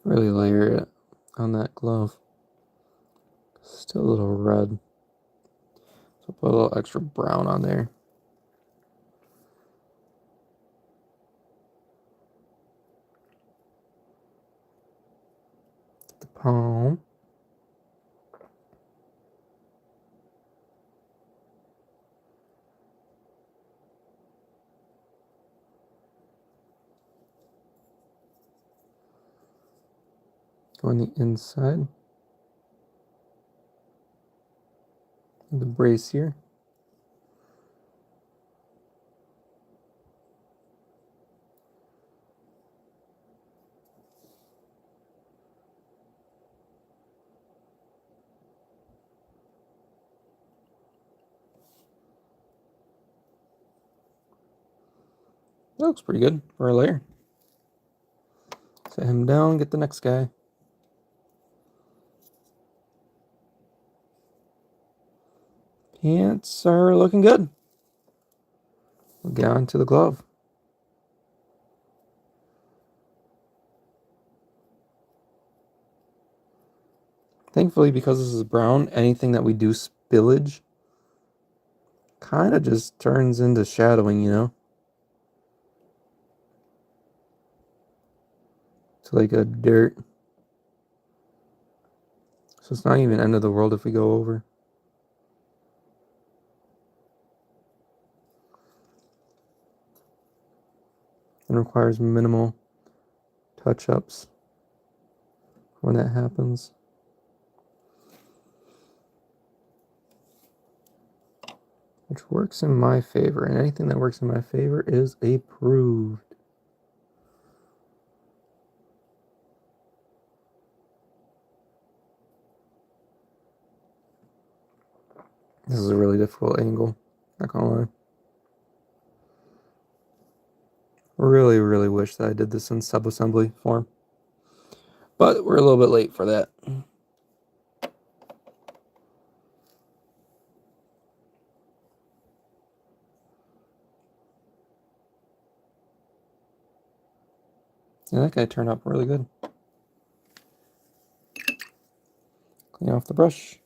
Speaker 1: Really layer it on that glove. Still a little red. So put a little extra brown on there. The palm. Go on the inside. The brace here. That looks pretty good for a layer. Set him down, get the next guy. Pants are looking good. We'll get on to the glove. Thankfully, because this is brown, anything that we do spillage kind of just turns into shadowing, you know? It's like a dirt. So it's not even end of the world if we go over. It requires minimal touch-ups when that happens. Which works in my favor, and anything that works in my favor is approved. This is a really difficult angle, not gonna lie. Really, really wish that I did this in sub-assembly form. But we're a little bit late for that. Yeah, that guy turned out really good. Clean off the brush.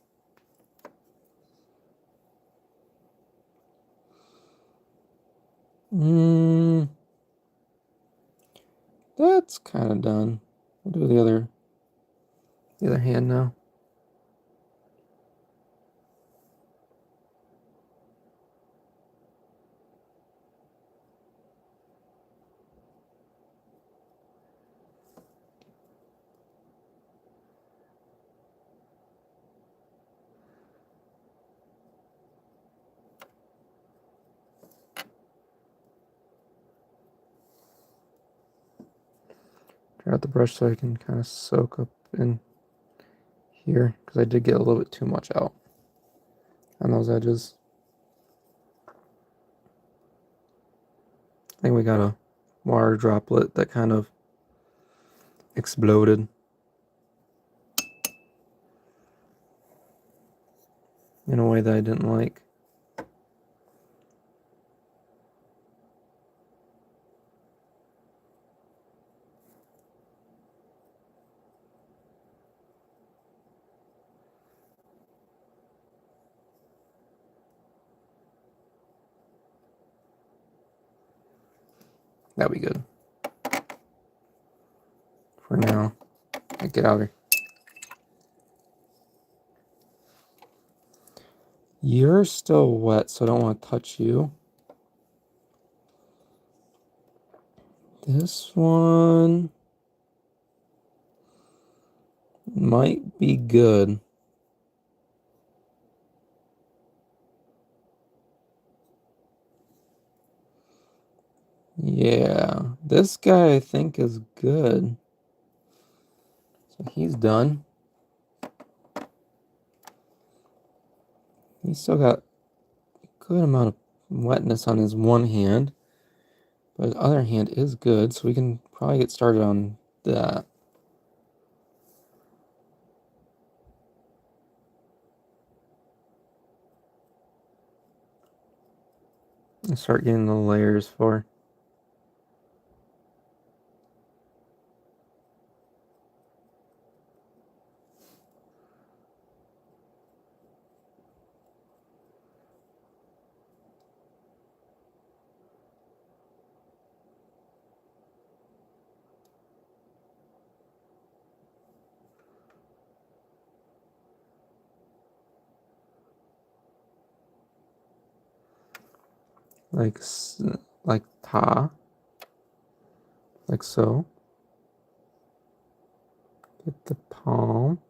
Speaker 1: That's kind of done. We'll do the other hand now. Dry out the brush so I can kind of soak up in here, because I did get a little bit too much out on those edges. I think we got a water droplet that kind of exploded in a way that I didn't like. That'll be good. For now. Get out of here. You're still wet, so I don't want to touch you. This one might be good. Yeah, this guy I think is good. So he's done. He's still got a good amount of wetness on his one hand, but his other hand is good, so we can probably get started on that. And start getting the layers for. Like ta, like so. Get the palm.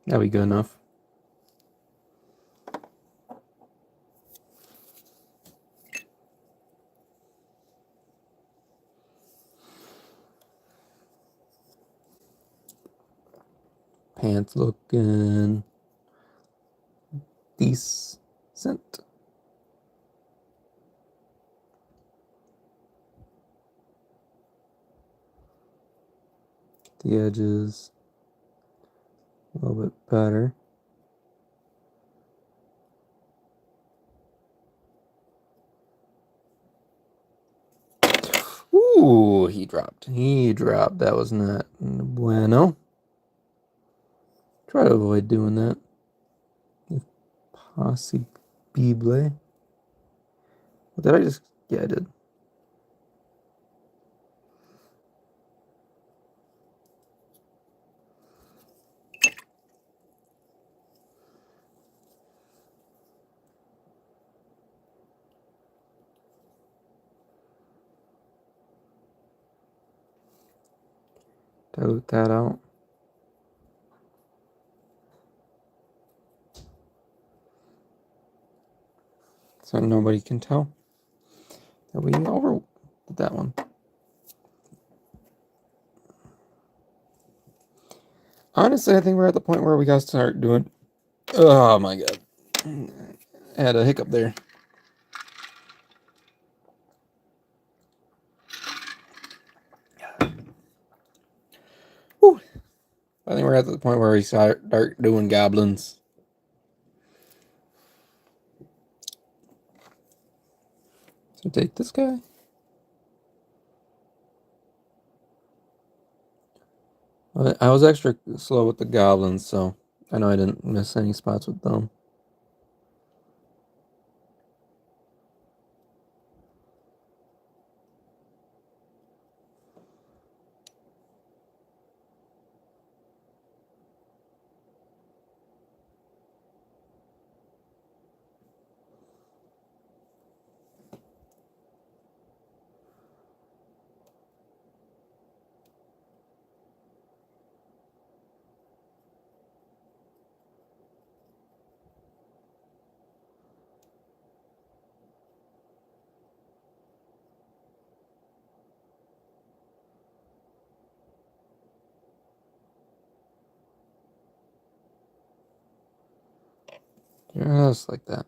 Speaker 1: That'll be good enough. Pants looking decent. The edges a little bit better. Ooh, he dropped. That was not bueno. Try to avoid doing that, if possible. What did I just... Yeah, I did. Dilute that out. So nobody can tell that we over did that one. Honestly, I think we're at the point where we gotta start doing... Oh my god. I had a hiccup there. Whew. I think we're at the point where we start doing goblins. So take this guy. I was extra slow with the goblins, so I know I didn't miss any spots with them. Just like that.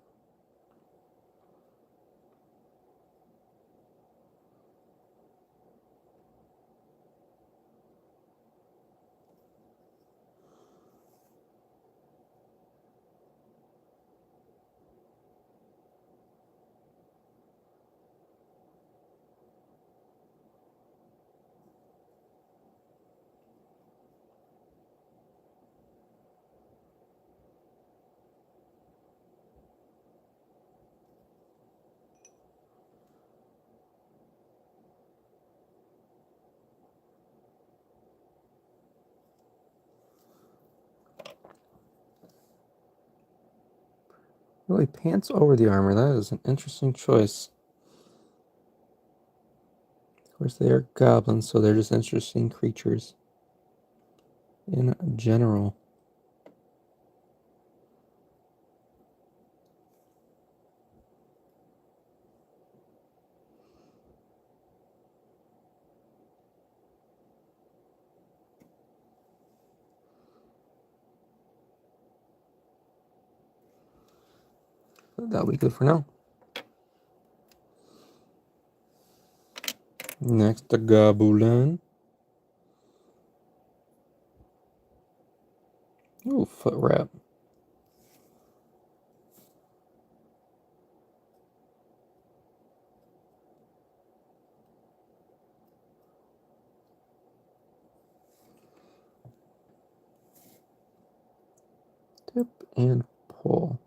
Speaker 1: Really pants over the armor. That is an interesting choice. Of course, they are goblins, so they're just interesting creatures in general. That'll be good for now. Next, the Goblin. Ooh, foot wrap. Tip and pull.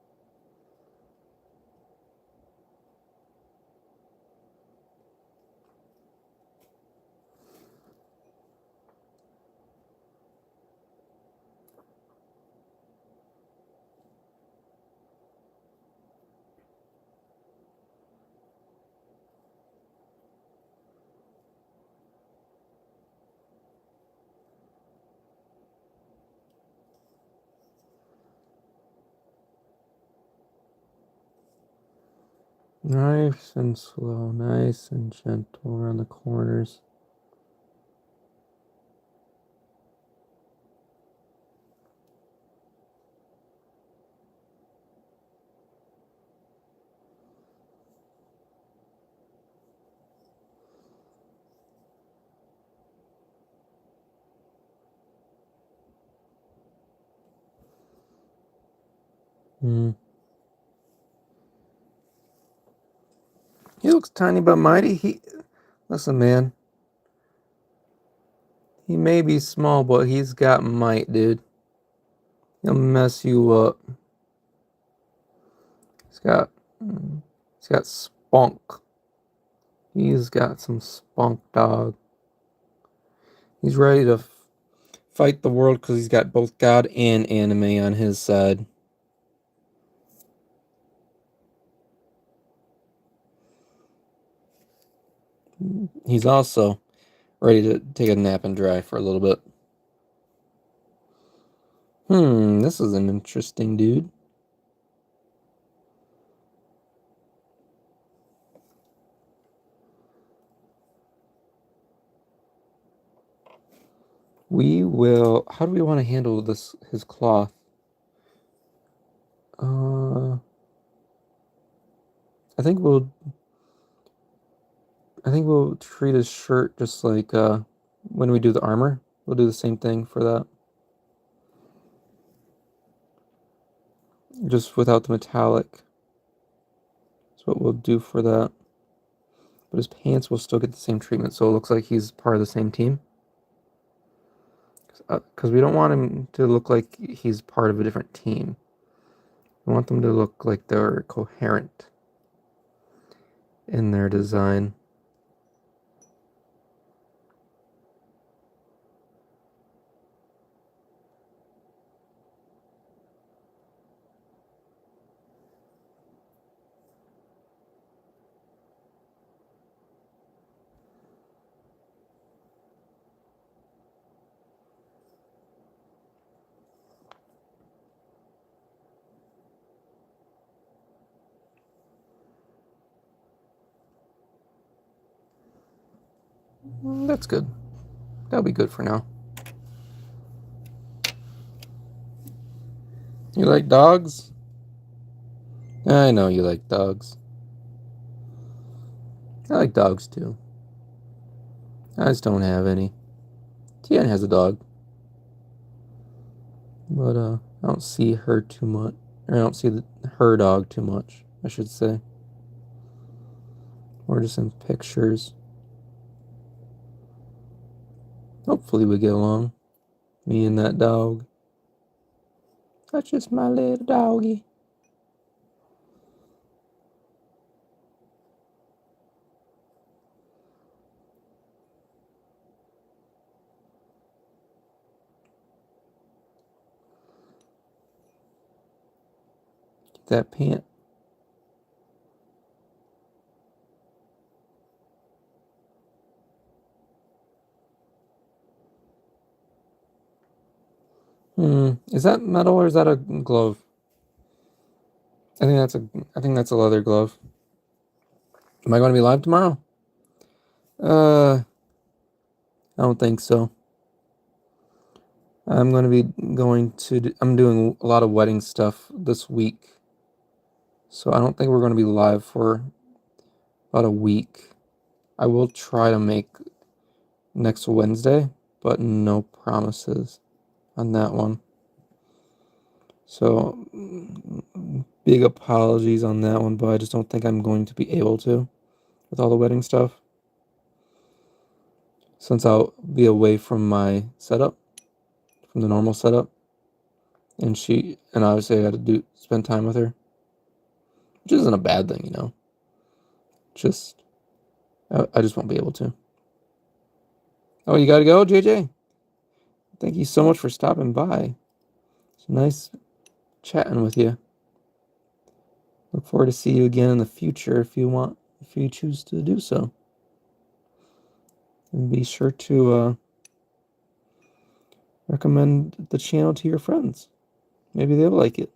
Speaker 1: Nice and slow, nice and gentle around the corners. He looks tiny but mighty. Listen, man. He may be small, but he's got might, dude. He'll mess you up. He's got spunk. He's got some spunk, dog. He's ready to fight the world because he's got both God and anime on his side. He's also ready to take a nap and dry for a little bit. This is an interesting dude. How do we want to handle his cloth? I think we'll treat his shirt just like when we do the armor. We'll do the same thing for that. Just without the metallic. That's what we'll do for that. But his pants will still get the same treatment, so it looks like he's part of the same team. Because we don't want him to look like he's part of a different team. We want them to look like they're coherent in their design. That's good. That'll be good for now. You like dogs? I know you like dogs. I like dogs too. I just don't have any. Tian has a dog. But I don't see her too much. Or I don't see her dog too much, I should say. Or just in pictures. Hopefully we get along. Me and that dog. That's just my little doggy. Get that pant. Is that metal or is that a glove? I think that's a leather glove. Am I going to be live tomorrow? I don't think so. I'm doing a lot of wedding stuff this week. So I don't think we're going to be live for about a week. I will try to make next Wednesday, but no promises on that one. So big apologies on that one, but I just don't think I'm going to be able to with all the wedding stuff. Since I'll be away from my setup, from the normal setup. And obviously I got to spend time with her. Which isn't a bad thing, you know. I just won't be able to. Oh, you gotta go, JJ? Thank you so much for stopping by. It's nice chatting with you. Look forward to see you again in the future if you choose to do so. And be sure to recommend the channel to your friends. Maybe they'll like it.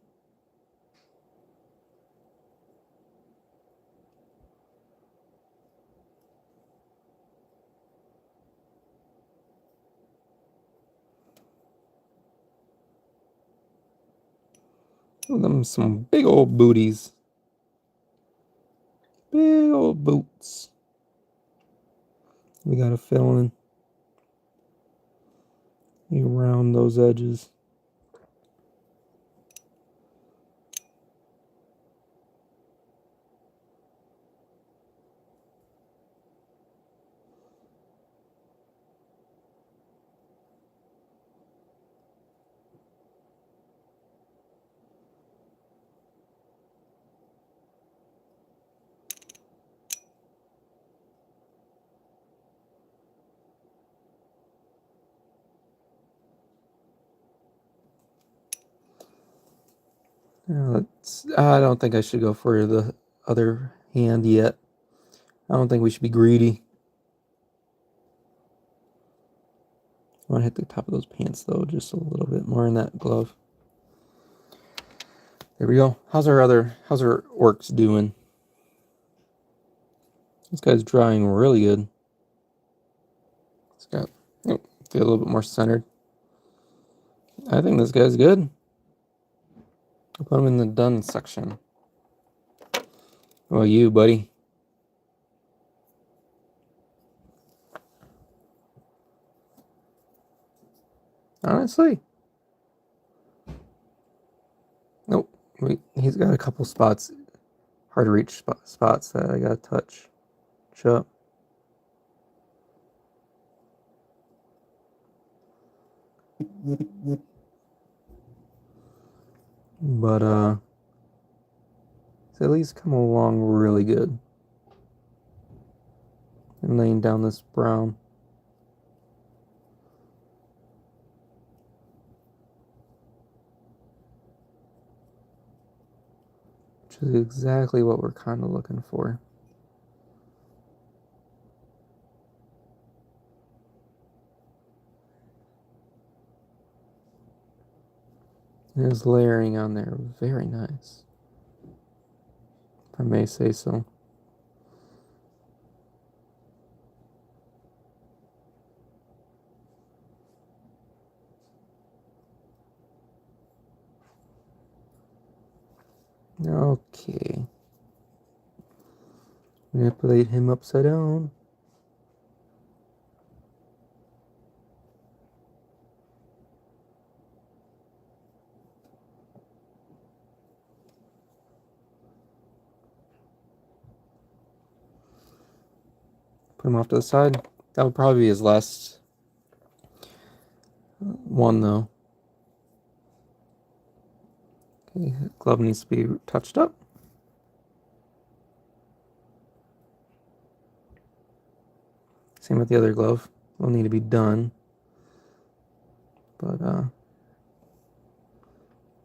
Speaker 1: Give them some big old booties. Big old boots. We gotta fill in around those edges. I don't think I should go for the other hand yet. I don't think we should be greedy. I want to hit the top of those pants though, just a little bit more in that glove. There we go. How's our orcs doing? This guy's drying really good. It's got get a little bit more centered. I think this guy's good. I'll put him in the done section. How about you, buddy? Honestly, nope. He's got a couple spots, hard to reach spots that I gotta touch up. But it's at least come along really good. And laying down this brown. Which is exactly what we're kind of looking for. And his layering on there, very nice, if I may say so. Okay. Manipulate him upside down. Put him off to the side. That would probably be his last one, though. Okay, glove needs to be touched up. Same with the other glove. Will need to be done. But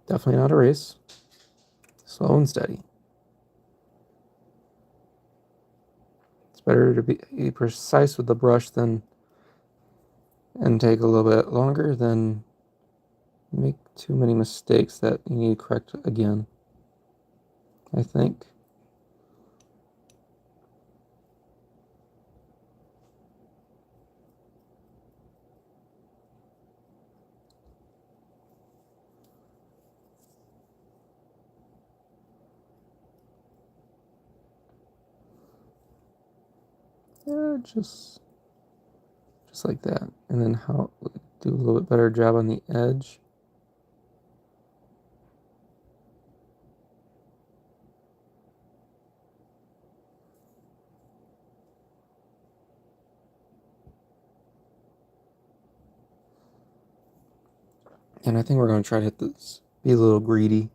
Speaker 1: definitely not a race. Slow and steady. It's better to be precise with the brush and take a little bit longer than make too many mistakes that you need to correct again, I think. Yeah, just like that. And then do a little bit better job on the edge. And I think we're going to try to hit this, be a little greedy,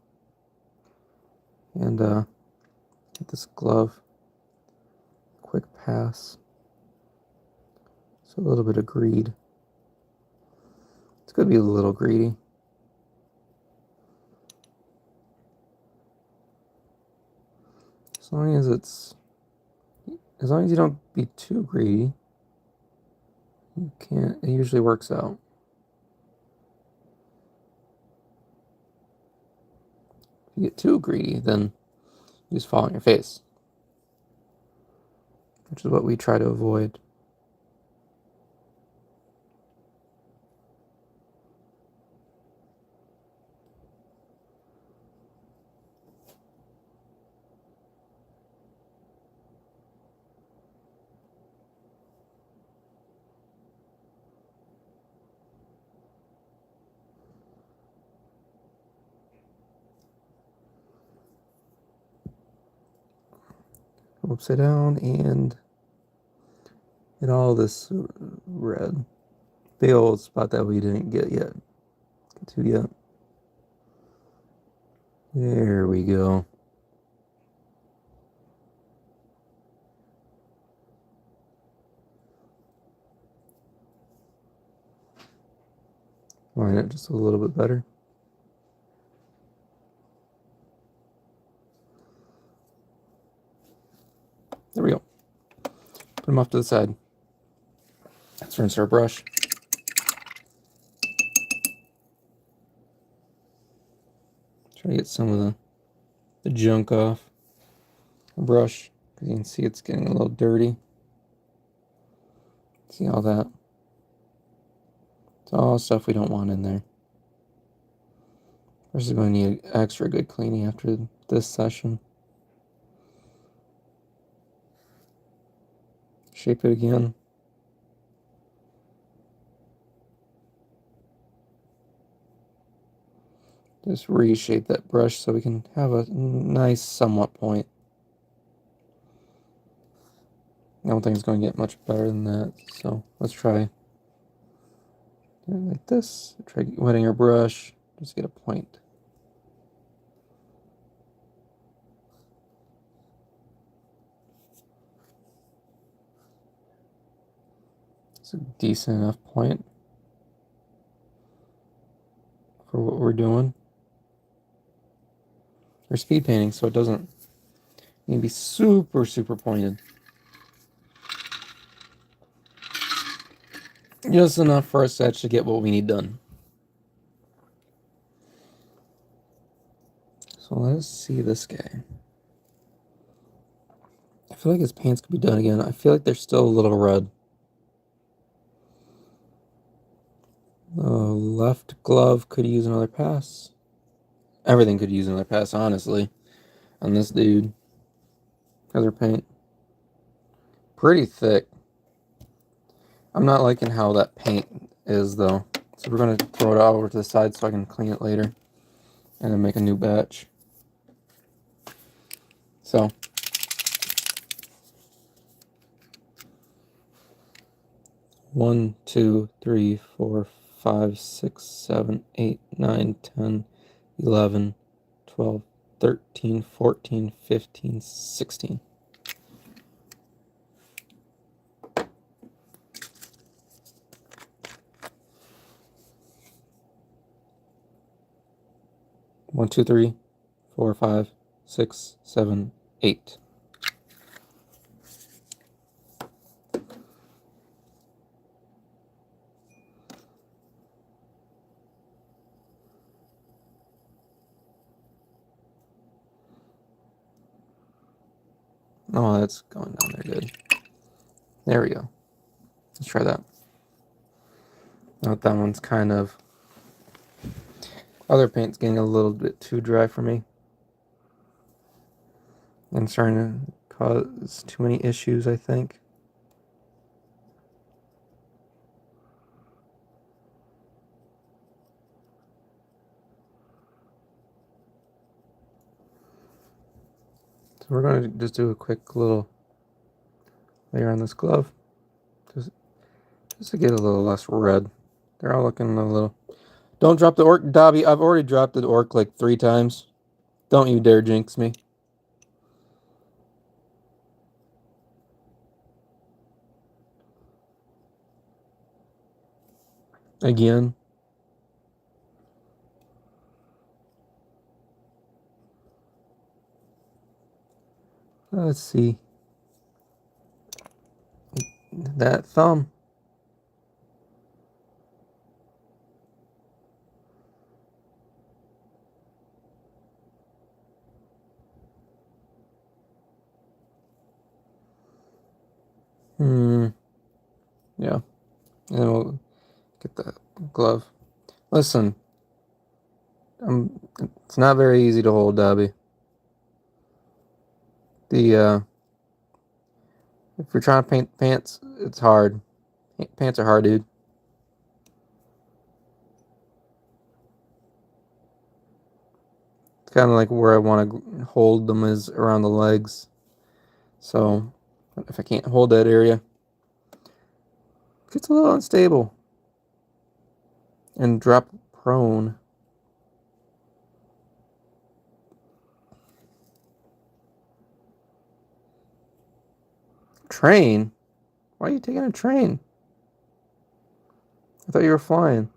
Speaker 1: and hit this glove. Quick pass. So a little bit of greed. It's going to be a little greedy. As long as you don't be too greedy, it usually works out. If you get too greedy, then you just fall on your face, which is what we try to avoid. Go upside down and get all this red. Big old spot that we didn't get yet. Get to yet. There we go. Line it just a little bit better. There we go. Put them off to the side. Let's rinse our brush. Try to get some of the junk off the brush, because you can see it's getting a little dirty. See all that? It's all stuff we don't want in there. Brush is going to need extra good cleaning after this session. Shape it again. Just reshape that brush so we can have a nice somewhat point. I don't think it's going to get much better than that, so let's try like this. Try wetting our brush, just get a point. It's a decent enough point for what we're doing. We're speed painting, so it doesn't need to be super pointed. Just enough for us to actually get what we need done. So let's see this guy. I feel like his paints could be done again. I feel like they're still a little red. The left glove could use another pass. Everything could use another pass, honestly, on this dude. Other paint. Pretty thick. I'm not liking how that paint is, though. So we're going to throw it over to the side so I can clean it later. And then make a new batch. So. One, 2, 3, 4, 5, 6, 7, 8, 9, 10, 11, 12, 13, 14, 15, 16. One, 2, 3, 4, 5, 6, 7, 8. Oh, that's going down there good. There we go. Let's try that. Now that one's kind of... Other paint's getting a little bit too dry for me. And starting to cause too many issues, I think. So we're going to just do a quick little layer on this glove. Just to get a little less red. They're all looking a little... Don't drop the orc, Dobby. I've already dropped the orc like 3 times. Don't you dare jinx me. Again. Let's see. That thumb. Yeah. And then we'll get the glove. Listen. It's not very easy to hold, Dobby. If you're trying to paint pants, it's hard. Pants are hard, dude. It's kind of like where I want to hold them is around the legs. So if I can't hold that area, it gets a little unstable. And drop prone. Train? Why are you taking a train? I thought you were flying.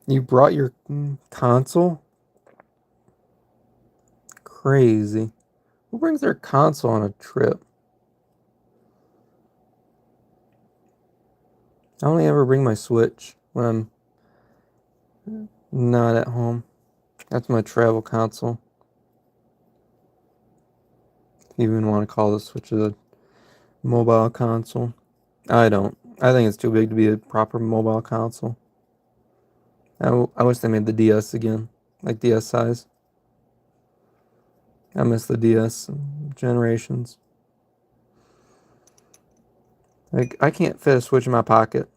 Speaker 1: You brought your console? Crazy. Who brings their console on a trip? I only ever bring my Switch when I'm not at home. That's my travel console. If you even want to call the Switch a mobile console. I don't. I think it's too big to be a proper mobile console. I wish they made the DS again. Like DS size. I miss the DS generations. Like, I can't fit a Switch in my pocket.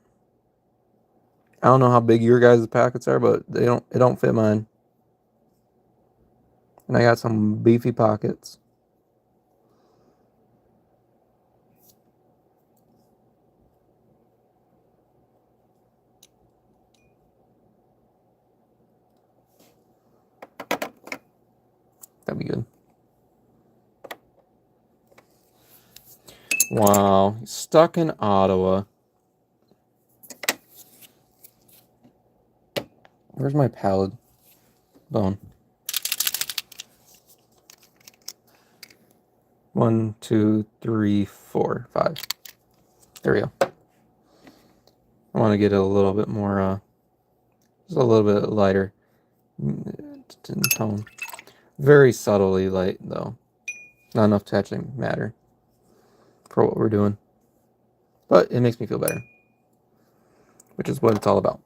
Speaker 1: I don't know how big your guys' pockets are, but it don't fit mine. And I got some beefy pockets. That'd be good. Wow, he's stuck in Ottawa. Where's my pallet bone? 1, 2, 3, 4, 5. There we go. I want to get it a little bit more, just a little bit lighter in tone. Very subtly light, though. Not enough to actually matter for what we're doing. But it makes me feel better, which is what it's all about.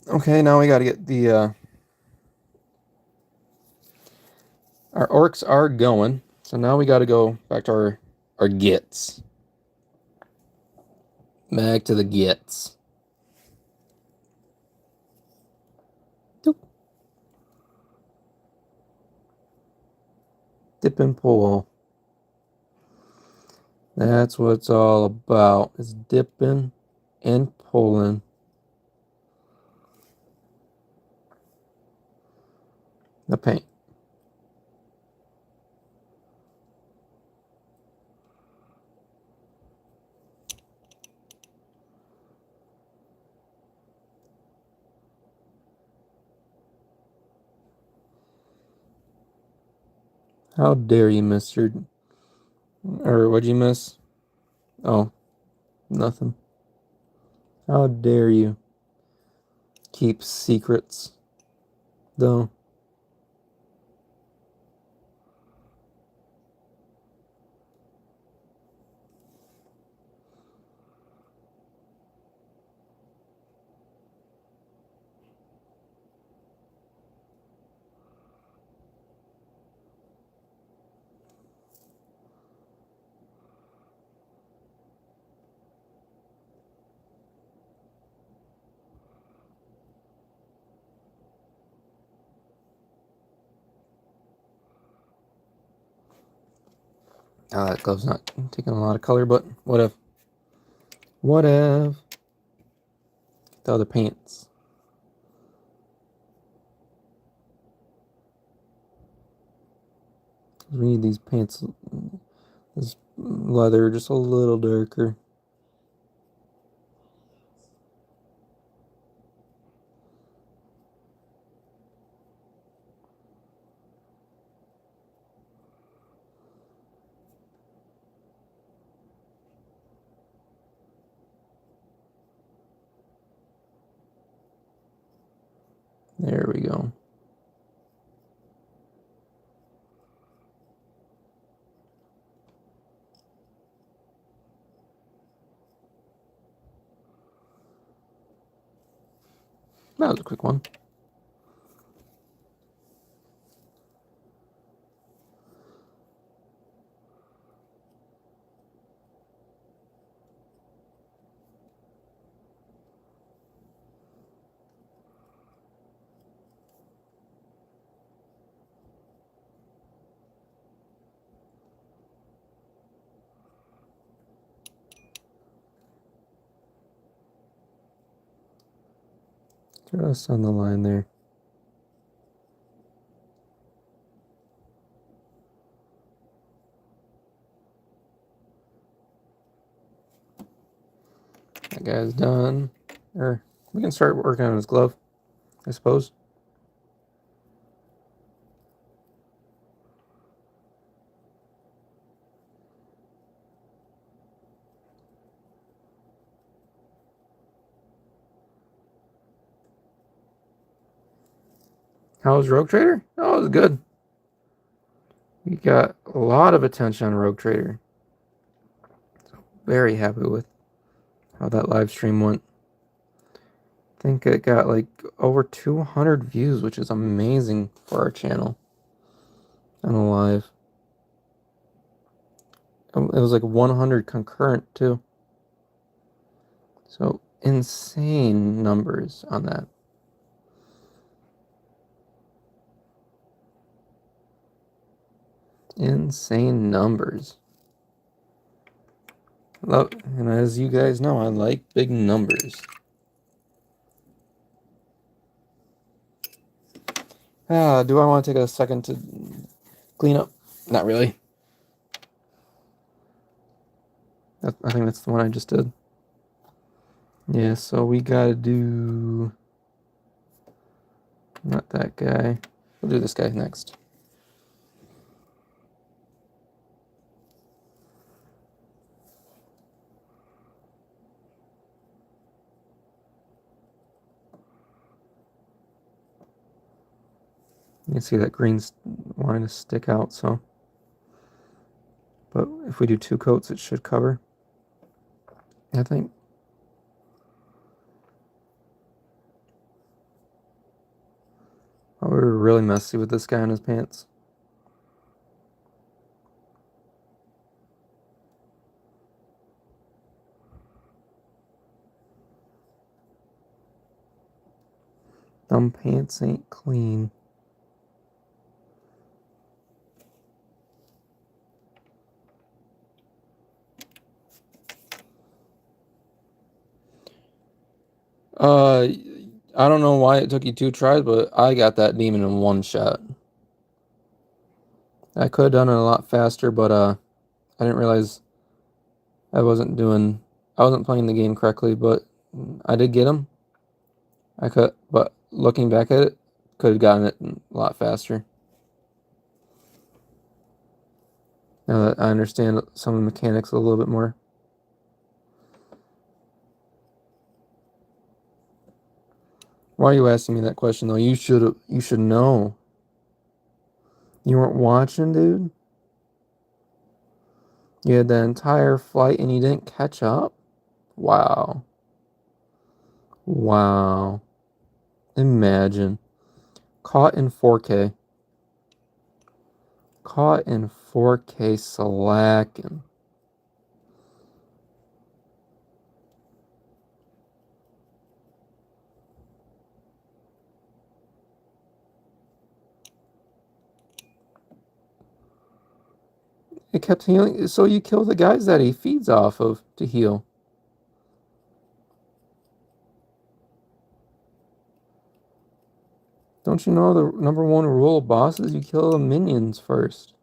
Speaker 1: Okay, now we got to get the... our orcs are going, so now we got to go back to our gits. Back to the gits. Doop. Dip and pull. That's what it's all about, is dipping and pulling. The paint. How dare you, mister? Or what'd you miss? Oh, nothing. How dare you keep secrets, though? That glove's not taking a lot of color, but what if? What if? The other paints. We need these paints, this leather just a little darker. There we go. That was a quick one. Just on the line there. That guy's done. Or we can start working on his glove, I suppose. How was Rogue Trader? Oh, it was good. We got a lot of attention on Rogue Trader. So very happy with how that live stream went. I think it got like over 200 views, which is amazing for our channel on a live. It was like 100 concurrent too. So insane numbers on that. Insane numbers. And as you guys know, I like big numbers. Do I want to take a second to clean up? Not really. I think that's the one I just did. Yeah, so we gotta do... Not that guy. We'll do this guy next. You can see that green's wanting to stick out, so. But if we do 2 coats, it should cover, I think. Oh, we were really messy with this guy on his pants. Them pants ain't clean. I don't know why it took you 2 tries, but I got that demon in 1 shot. I could have done it a lot faster, but I didn't realize I wasn't playing the game correctly, but I did get him. But looking back at it, could have gotten it a lot faster. Now that I understand some of the mechanics a little bit more. Why are you asking me that question though? You should know. You weren't watching, dude? You had the entire flight and you didn't catch up? Wow. Wow. Imagine. Caught in 4K. Caught in 4K slacking. It kept healing, so you kill the guys that he feeds off of to heal. Don't you know the #1 rule of bosses? You kill the minions first.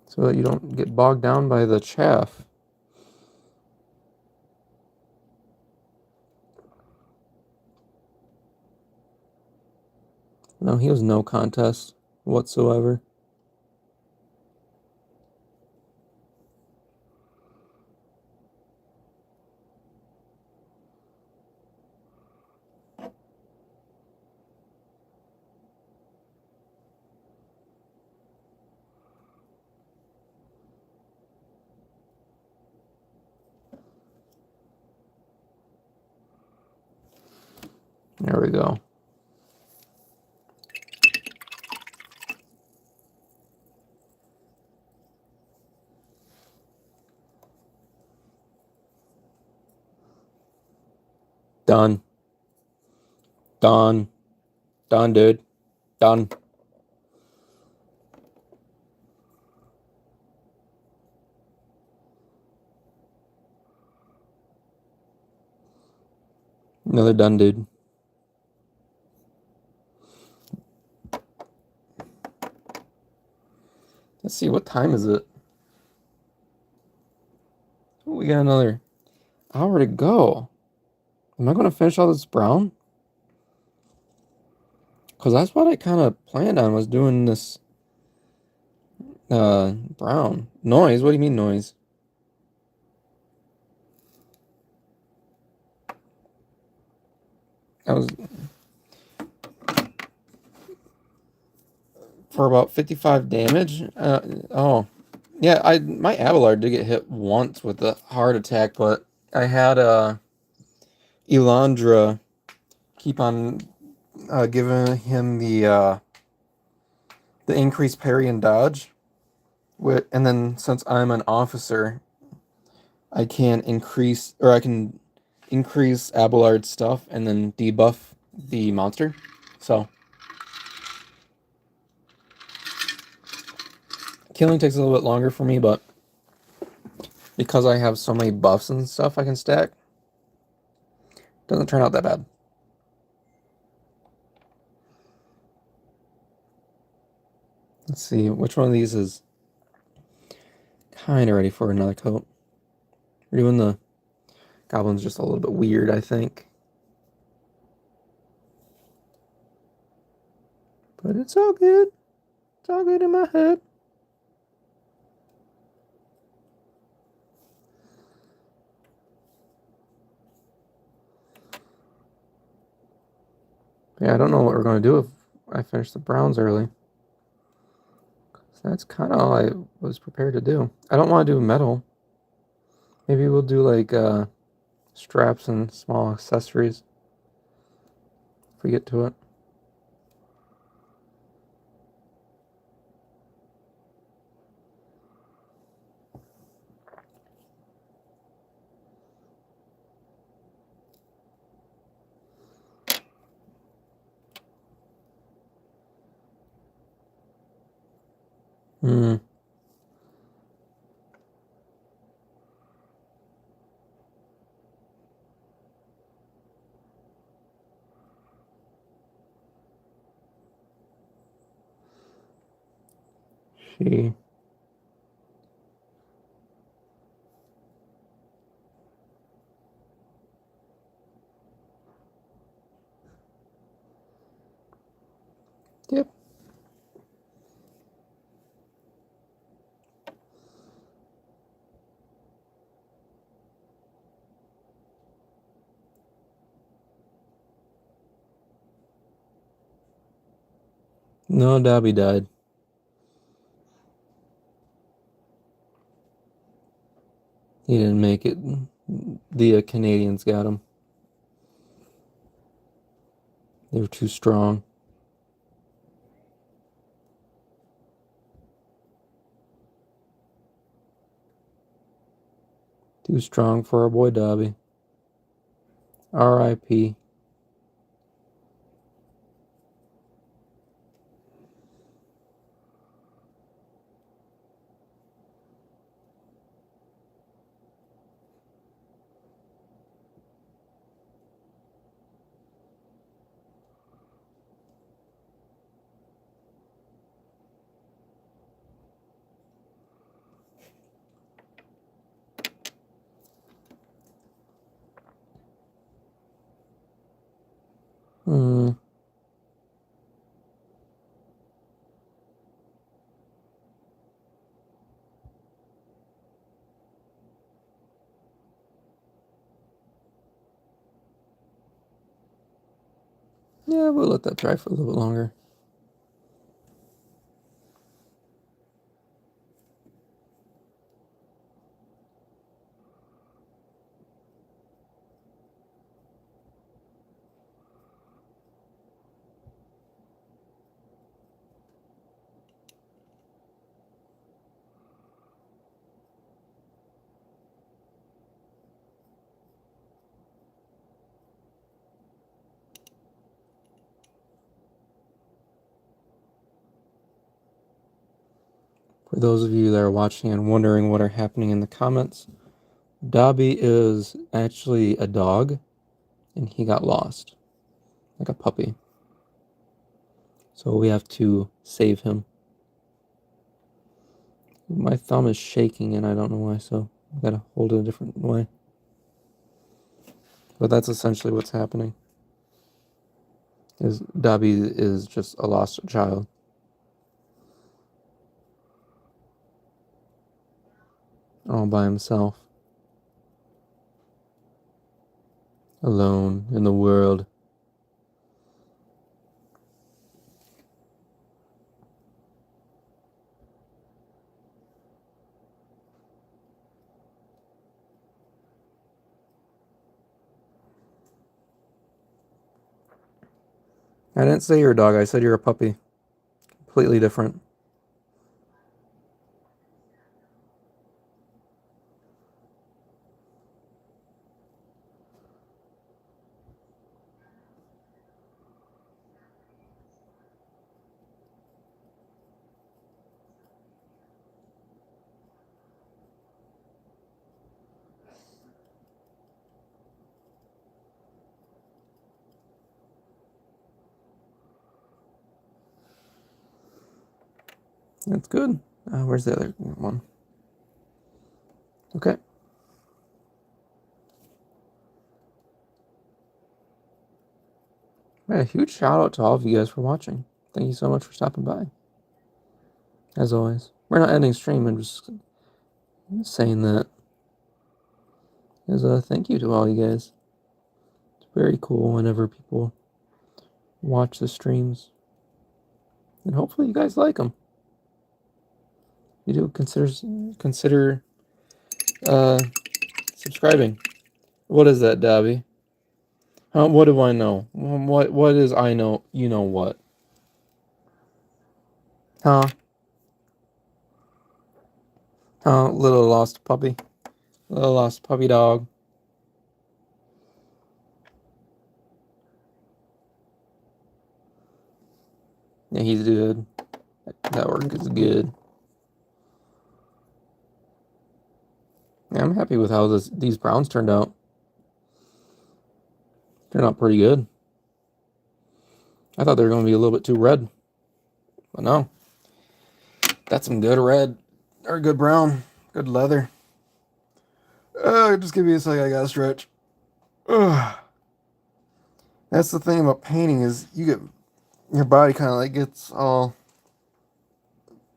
Speaker 1: So that you don't get bogged down by the chaff. No, he was no contest whatsoever. There we go. Done. Done. Done, dude. Done. Another done, dude. Let's see, what time is it? Oh, we got another hour to go. Am I going to finish all this brown? Because that's what I kind of planned on, was doing this brown. Noise? What do you mean noise? I was... For about 55 damage? Oh. Yeah, my Abelard did get hit once with a heart attack, but I had Elandra keep on giving him the increased parry and dodge. And then since I'm an officer, I can increase Abelard's stuff and then debuff the monster. So killing takes a little bit longer for me, but because I have so many buffs and stuff I can stack, it doesn't turn out that bad. Let's see, which one of these is kind of ready for another coat. We're doing the Goblins just a little bit weird, I think. But it's all good. It's all good in my head. Yeah, I don't know what we're going to do if I finish the browns early. That's kind of all I was prepared to do. I don't want to do metal. Maybe we'll do like straps and small accessories if we get to it. Hmm. She. Yep. No, Dobby died. He didn't make it. The Canadians got him. They were too strong. Too strong for our boy Dobby. R.I.P. Hmm. Yeah, we'll let that dry for a little bit longer. For those of you that are watching and wondering what are happening in the comments, Dobby is actually a dog, and he got lost, like a puppy. So we have to save him. My thumb is shaking, and I don't know why, so I've got to hold it a different way. But that's essentially what's happening. Is Dobby is just a lost child. All by himself. Alone in the world. I didn't say you're a dog, I said you're a puppy. Completely different. That's good. Where's the other one? Okay. Yeah, a huge shout out to all of you guys for watching. Thank you so much for stopping by. As always. We're not ending stream, I'm just saying that as a thank you to all you guys. It's very cool whenever people watch the streams. And hopefully you guys like them. You do consider subscribing. What is that, Dobby? What do I know? What is I know? You know what? Huh? Little lost puppy. Little lost puppy dog. Yeah, he's good. That work is good. Yeah, I'm happy with how these browns turned out. Turned out pretty good. I thought they were going to be a little bit too red. But no. That's some good red. Or good brown. Good leather. Just give me a second. I gotta stretch. Ugh. That's the thing about painting is you get... Your body kind of like gets all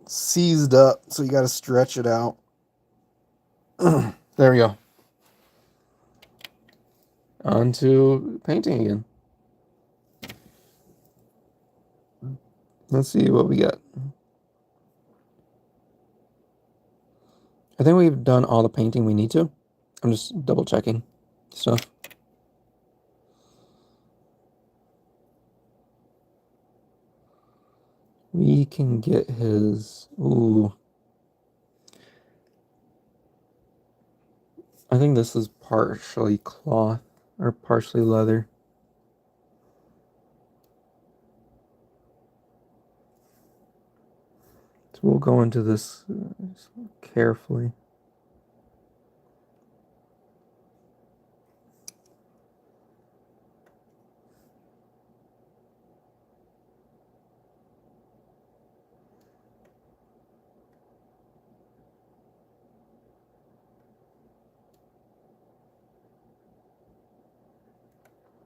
Speaker 1: seized up. So you gotta stretch it out. There we go. On to painting again. Let's see what we got. I think we've done all the painting we need to. I'm just double checking stuff. We can get his... Ooh. I think this is partially cloth or partially leather. So we'll go into this carefully.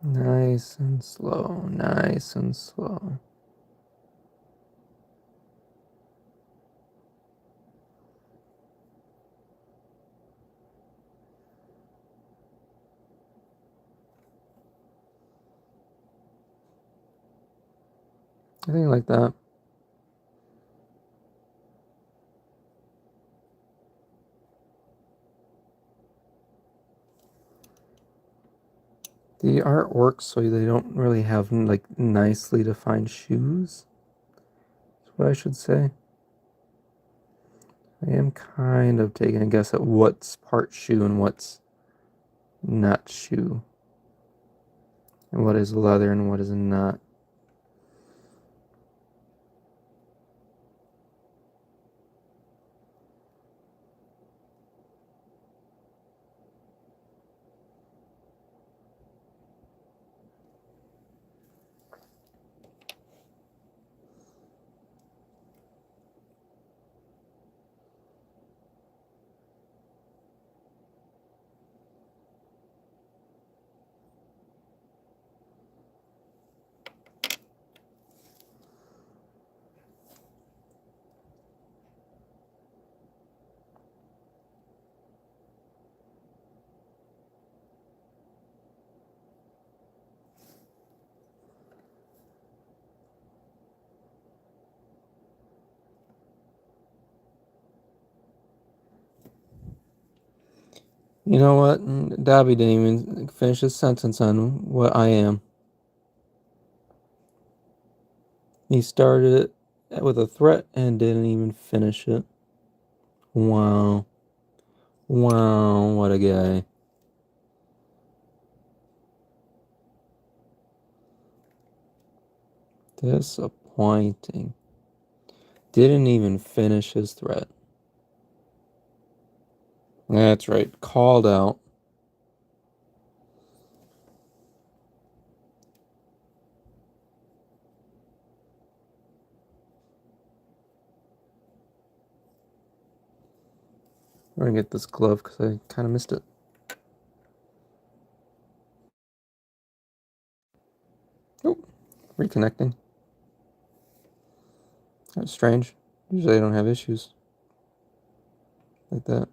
Speaker 1: Nice and slow, nice and slow. I think like that. The art works so they don't really have like nicely defined shoes. That's what I should say. I am kind of taking a guess at what's part shoe and what's not shoe. And what is leather and what is not. You know what? Dobby didn't even finish his sentence on what I am. He started it with a threat and didn't even finish it. Wow. Wow, what a guy. Disappointing. Didn't even finish his threat. That's right. Called out. We're gonna get this glove because I kind of missed it. Oh, reconnecting. That's strange. Usually I don't have issues like that.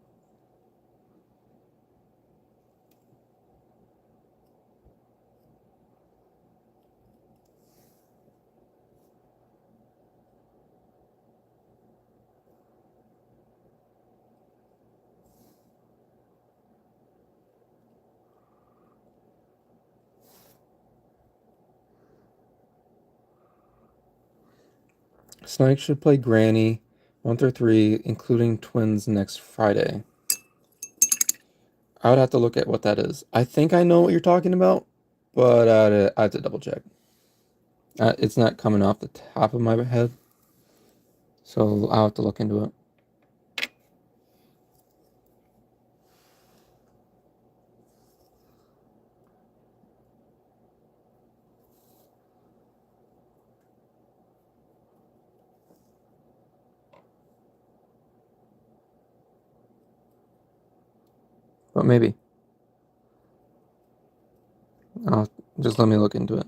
Speaker 1: Snike should play Granny 1 through 3, including twins, next Friday. I would have to look at what that is. I think I know what you're talking about, but I have to double check. It's not coming off the top of my head, so I'll have to look into it. But maybe. Just let me look into it.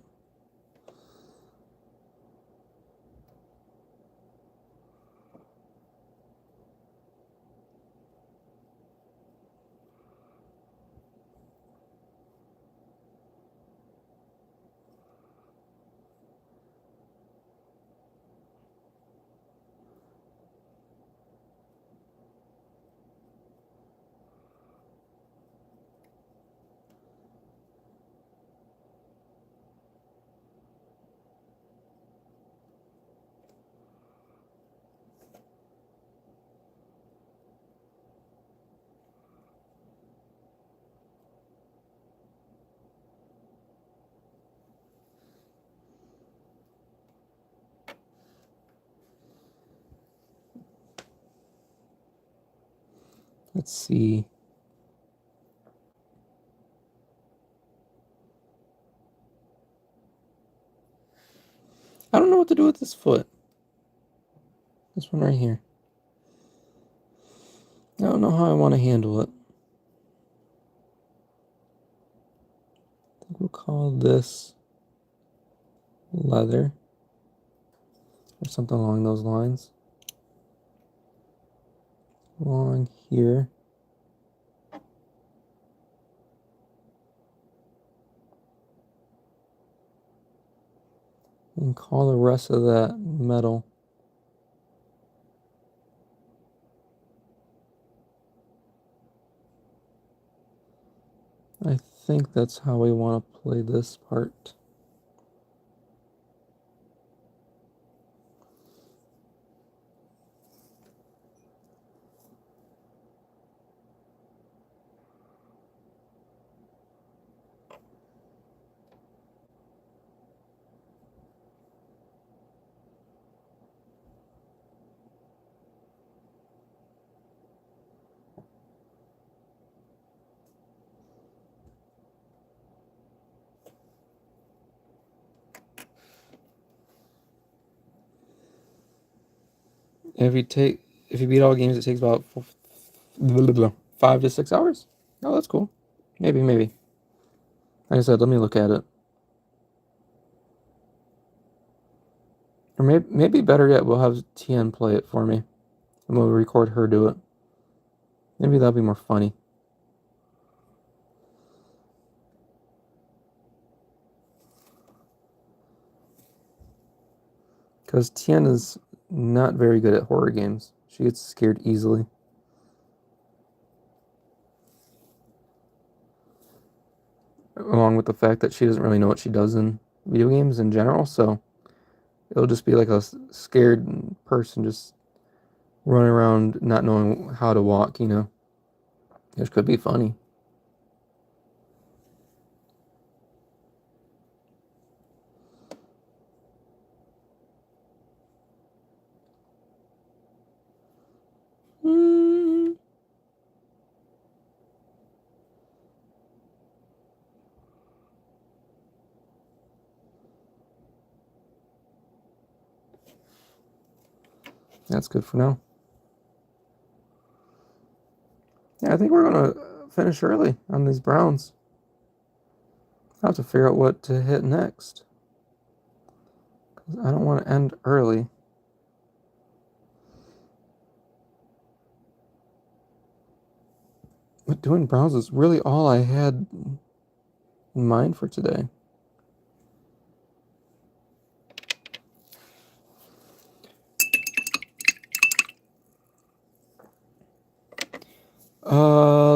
Speaker 1: Let's see. I don't know what to do with this foot. This one right here. I don't know how I want to handle it. I think we'll call this leather or something along those lines. Along here. And call the rest of that metal. I think that's how we want to play this part. If you beat all games, it takes about 5 to 6 hours. Oh, that's cool. Maybe. Like I said, let me look at it. Or maybe better yet, we'll have Tien play it for me, and we'll record her do it. Maybe that'll be more funny. Because Tien is not very good at horror games. She gets scared easily. along with the fact that she doesn't really know what she does in video games in general, so it'll just be like a scared person just running around not knowing how to walk, you know. Which could be funny. That's good for now. Yeah, I think we're going to finish early on these browns. I'll have to figure out what to hit next. I don't want to end early. But doing browns is really all I had in mind for today.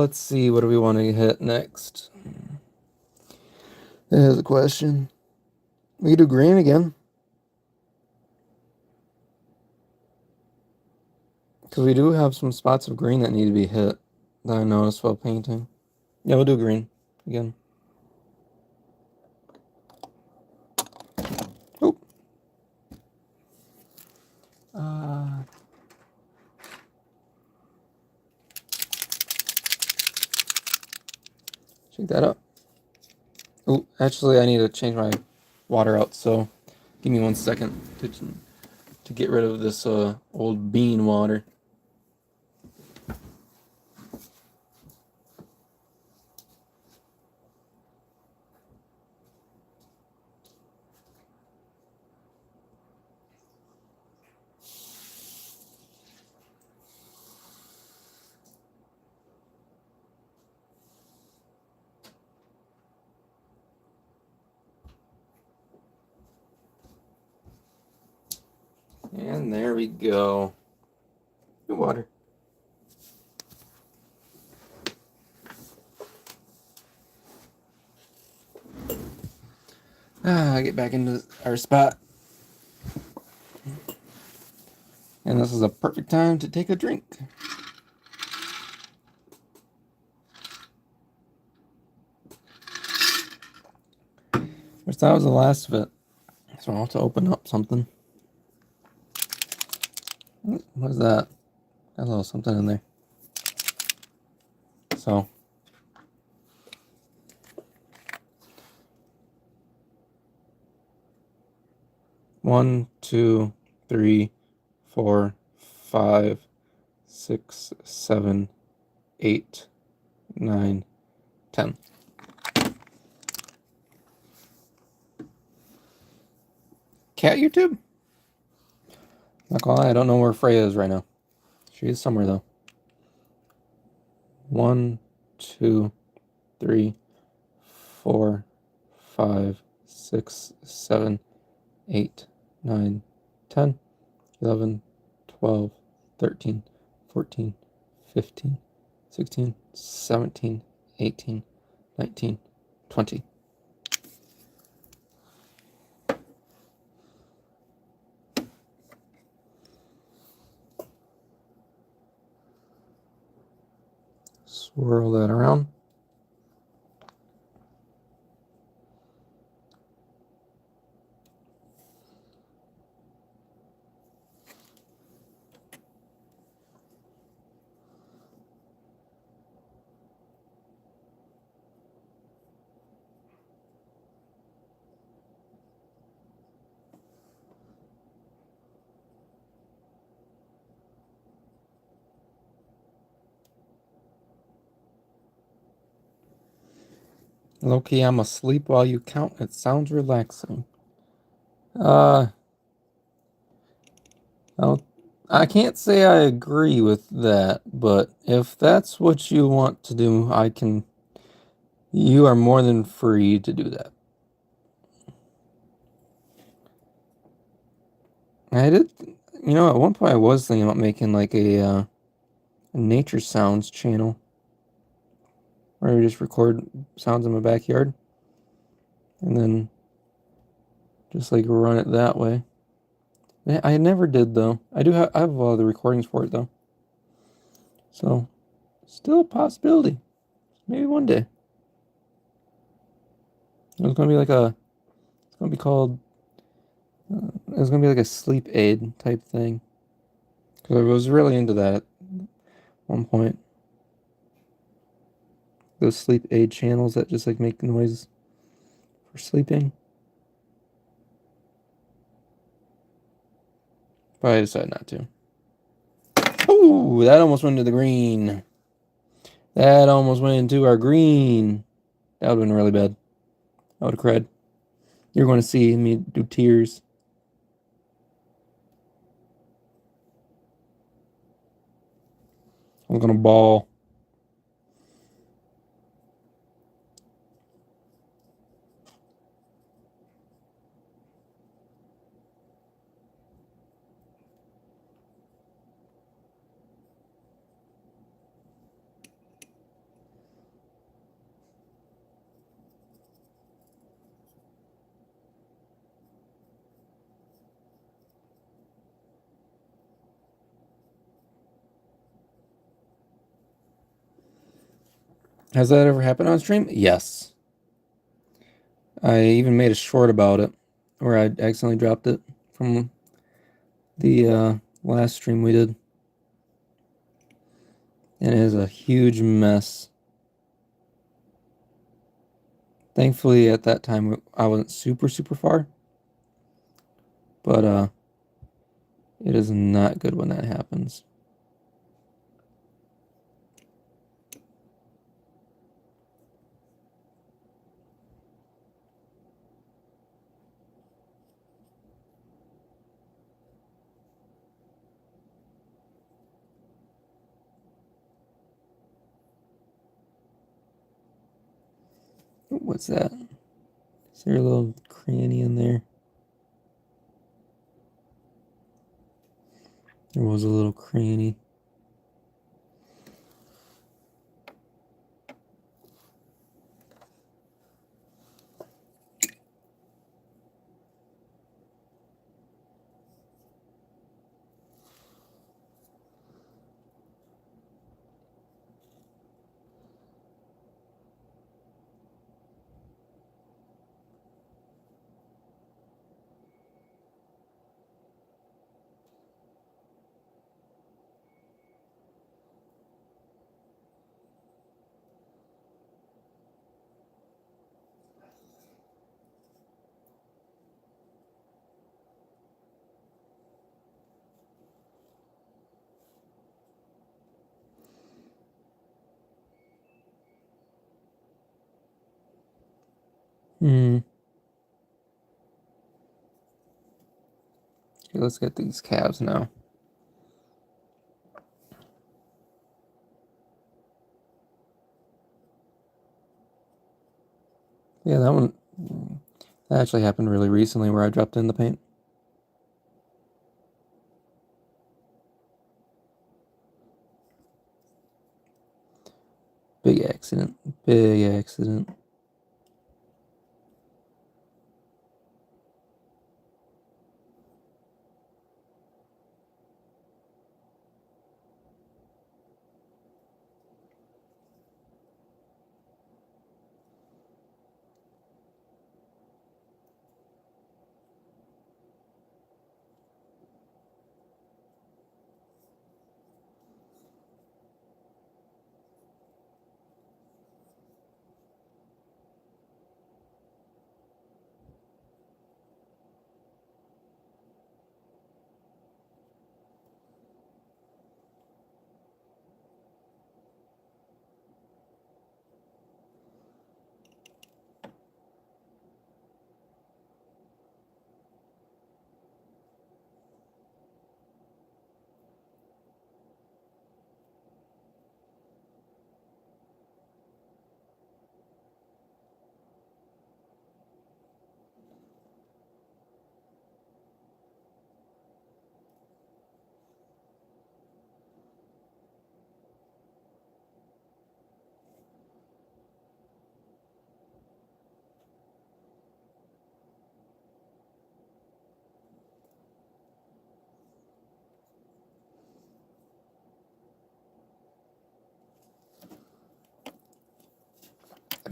Speaker 1: Let's see. What do we want to hit next? There's a question. We could do green again. Because we do have some spots of green that need to be hit that I noticed while painting. Yeah, we'll do green again. Oh. Shake that up. Oh, actually, I need to change my water out, so give me 1 second to get rid of this old bean water. And there we go. Good water. Get back into our spot. And this is a perfect time to take a drink. Which that was the last of it. So I'll have to open up something. What is that? Got a little something in there. So. One, 2, 3, 4, 5, 6, 7, 8, 9, 10. Cat YouTube? Not gonna lie, I don't know where Freya is right now. She is somewhere though. 1, 2, 3, 4, 5, 6, 7, 8, 9, 10, 11, 12, 13, 14, 15, 16, 17, 18, 19, 20. Swirl that around. Low-key, I'm asleep while you count. It sounds relaxing. I can't say I agree with that, but if that's what you want to do, you are more than free to do that. I did, at one point I was thinking about making like a nature sounds channel where I just record sounds in my backyard. and then just like run it that way. I never did though. I have the recordings for it though. So still a possibility. Maybe one day. It was gonna be like it's gonna be called. It was gonna be like a sleep aid type thing. Because I was really into that at one point. Those sleep aid channels that just like make noise for sleeping. But I decided not to. Ooh, that almost went into the green. That almost went into our green. That would have been really bad. I would have cried. You're going to see me do tears. I'm going to bawl. Has that ever happened on stream? Yes. I even made a short about it where I accidentally dropped it from the last stream we did. And it is a huge mess. Thankfully, at that time, I wasn't super far. But it is not good when that happens. What's that? Is there a little cranny in there? There was a little cranny. Okay, let's get these calves now. Yeah, that actually happened really recently where I dropped in the paint. Big accident. Big accident.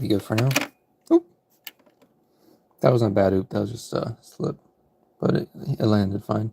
Speaker 1: be good for now. Oop. That wasn't a bad oop. That was just a slip. But it landed fine.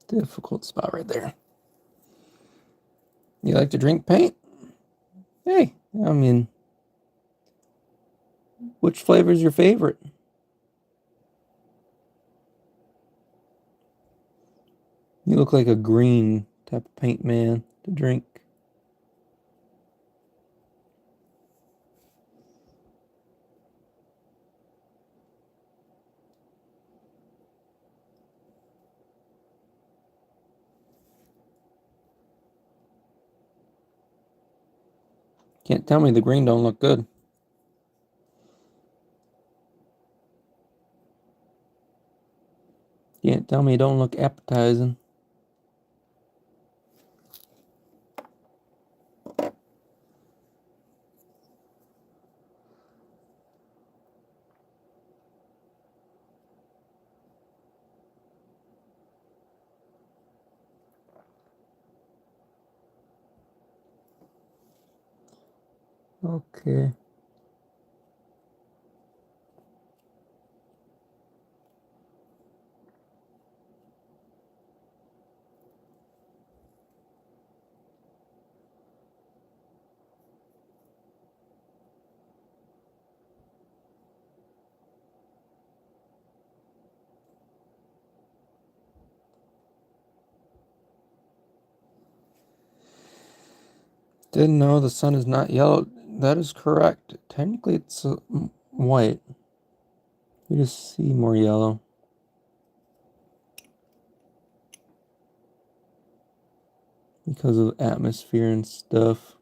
Speaker 1: Difficult spot right there. You like to drink paint? Hey, I mean, which flavor is your favorite? You look like a green type of paint man to drink. Can't tell me the green don't look good. Can't tell me it don't look appetizing. Okay. Didn't know the sun is not yellow. That is correct. Technically, it's white. You just see more yellow. Because of atmosphere and stuff.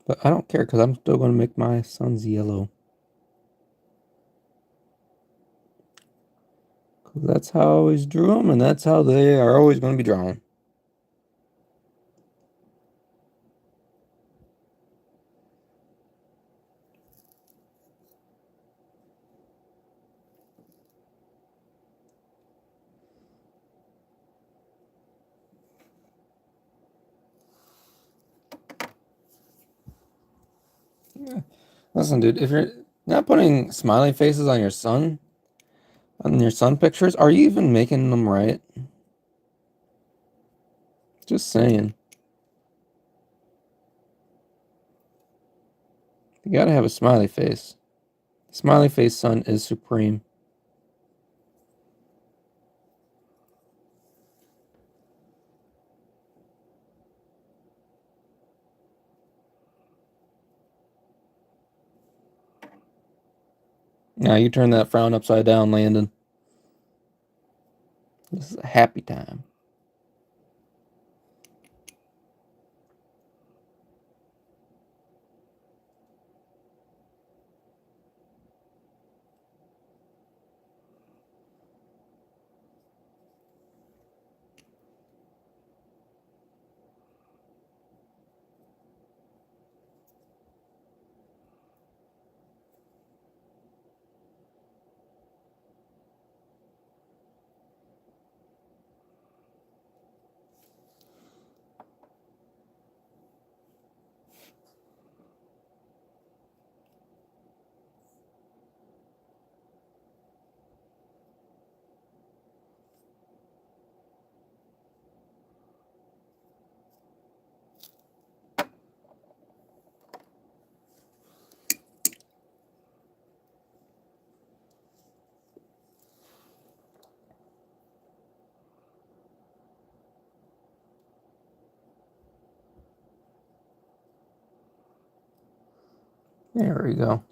Speaker 1: But I don't care because I'm still going to make my suns yellow. Because that's how I always drew them, and that's how they are always going to be drawn. Yeah. Listen, dude, if you're not putting smiley faces on your sun pictures, are you even making them right? Just saying. You gotta have a smiley face. Smiley face sun is supreme. Now you turn that frown upside down, Landon. This is a happy time. There we go.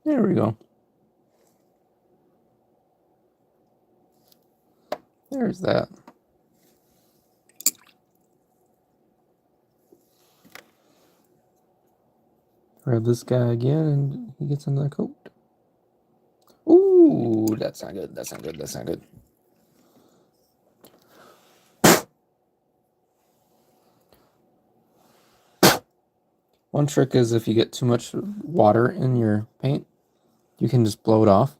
Speaker 1: There we go. There's that. Grab this guy again, and he gets another coat. Ooh, that's not good. That's not good. That's not good. One trick is if you get too much water in your paint, you can just blow it off,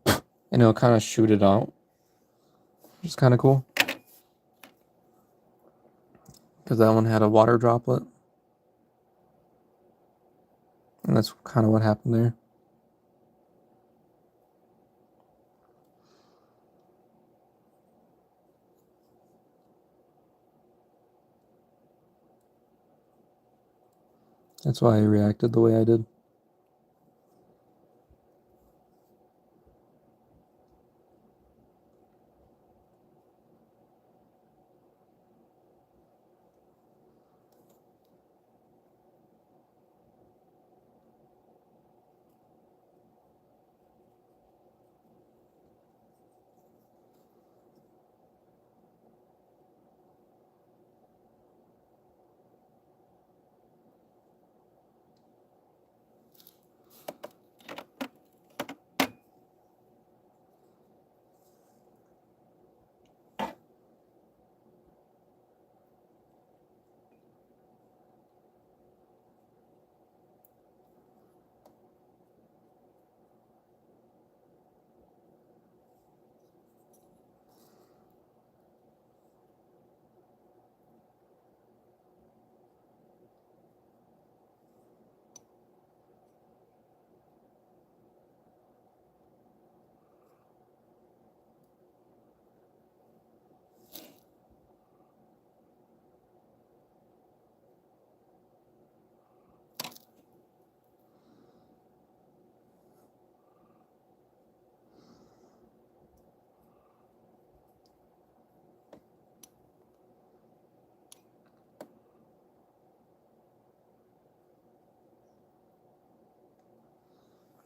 Speaker 1: and it'll kind of shoot it out, which is kind of cool. Because that one had a water droplet. And that's kind of what happened there. That's why I reacted the way I did.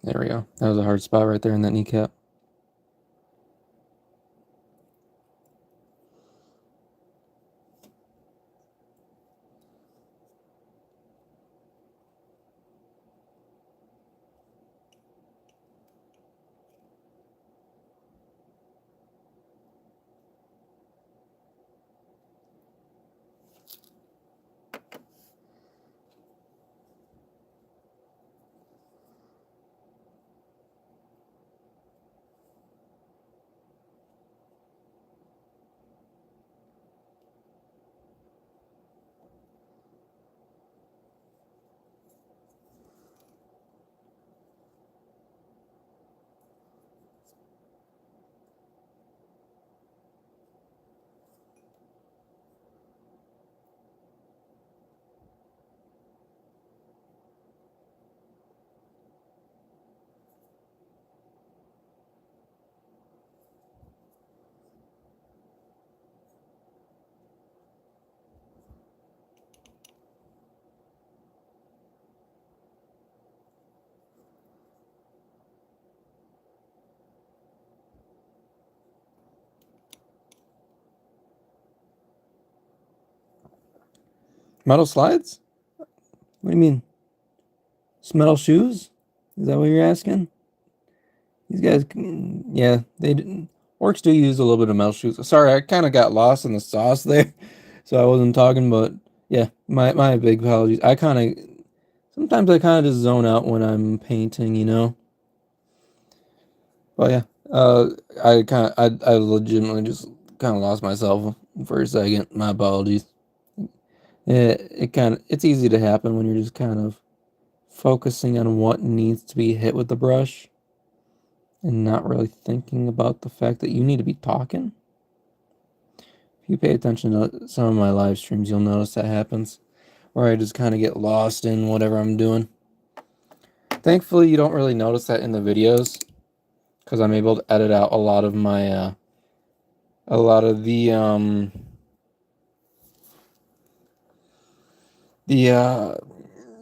Speaker 1: There we go. That was a hard spot right there in that kneecap. Metal slides? What do you mean? Metal shoes? Is that what you're asking? These guys, yeah, they didn't. Orcs do use a little bit of metal shoes. Sorry, I kind of got lost in the sauce there, so I wasn't talking. But yeah, my big apologies. Sometimes I kind of just zone out when I'm painting, you know. But yeah, I legitimately just kind of lost myself for a second. My apologies. It's easy to happen when you're just kind of focusing on what needs to be hit with the brush and not really thinking about the fact that you need to be talking. If you pay attention to some of my live streams, you'll notice that happens, where I just kind of get lost in whatever I'm doing. Thankfully, you don't really notice that in the videos, because I'm able to edit out a lot of my, a lot of the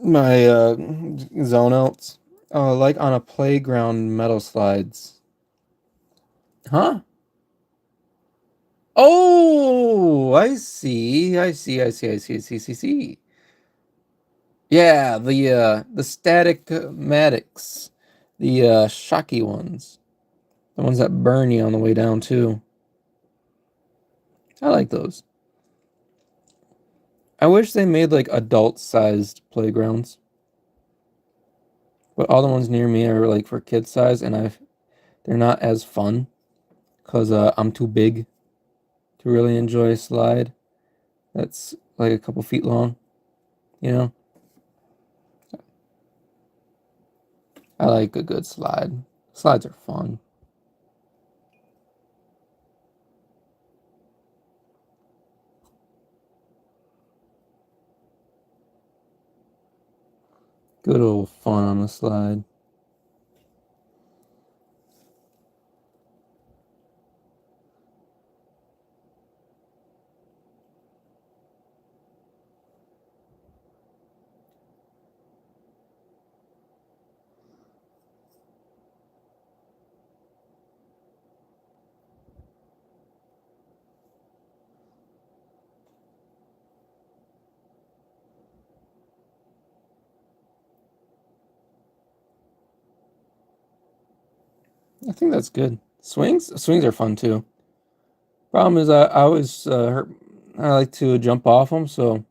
Speaker 1: my zone outs. Like on a playground metal slides. Huh? Oh, I see. Yeah, the static matics, the shocky ones, the ones that burn you on the way down too. I like those. I wish they made like adult-sized playgrounds, but all the ones near me are like for kid size, and they're not as fun because I'm too big to really enjoy a slide that's like a couple feet long, you know? I like a good slide. Slides are fun. Good old fun on the slide. I think that's good. Swings are fun too. Problem is, I always hurt. I like to jump off them, so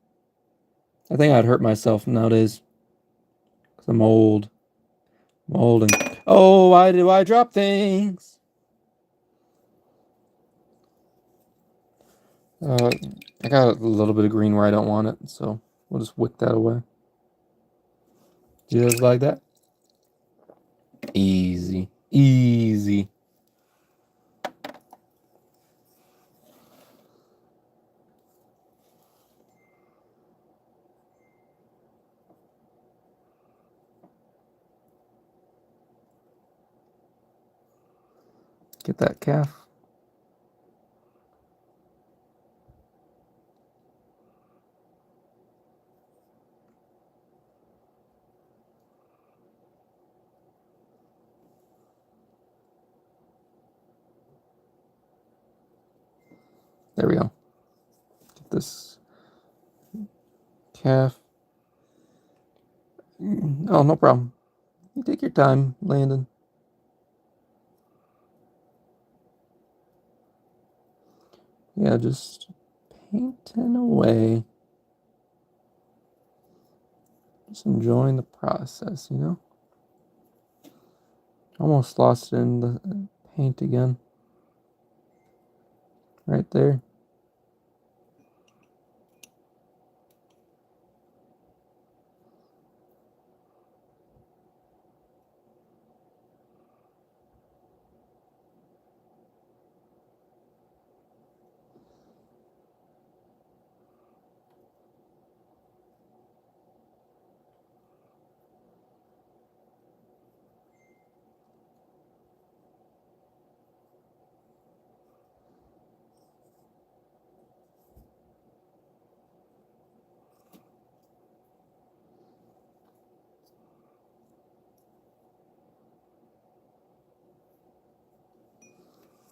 Speaker 1: I think I'd hurt myself nowadays because I'm old. I'm old and oh, why do I drop things? Uh, I got a little bit of green where I don't want it, so we'll just wick that away. Just like that. Easy, easy. Get that calf. There we go. Get this calf. Oh, no problem. You take your time, Landon. Yeah, just painting away. Just enjoying the process, you know? Almost lost it in the paint again. Right there.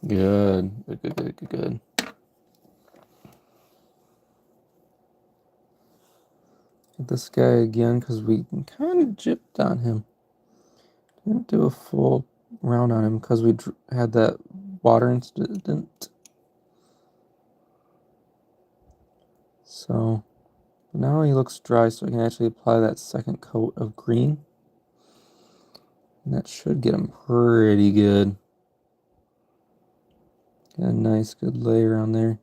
Speaker 1: Good. Good. Get this guy again because we kind of gypped on him. Didn't do a full round on him because we had that water incident. So now he looks dry, so we can actually apply that second coat of green. And that should get him pretty good. Got a nice good layer on there.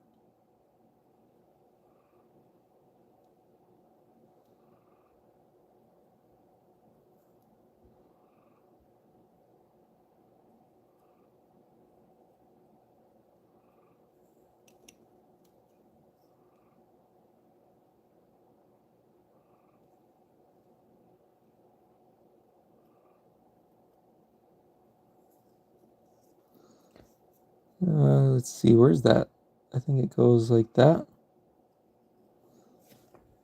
Speaker 1: Let's see, where's that? I think it goes like that.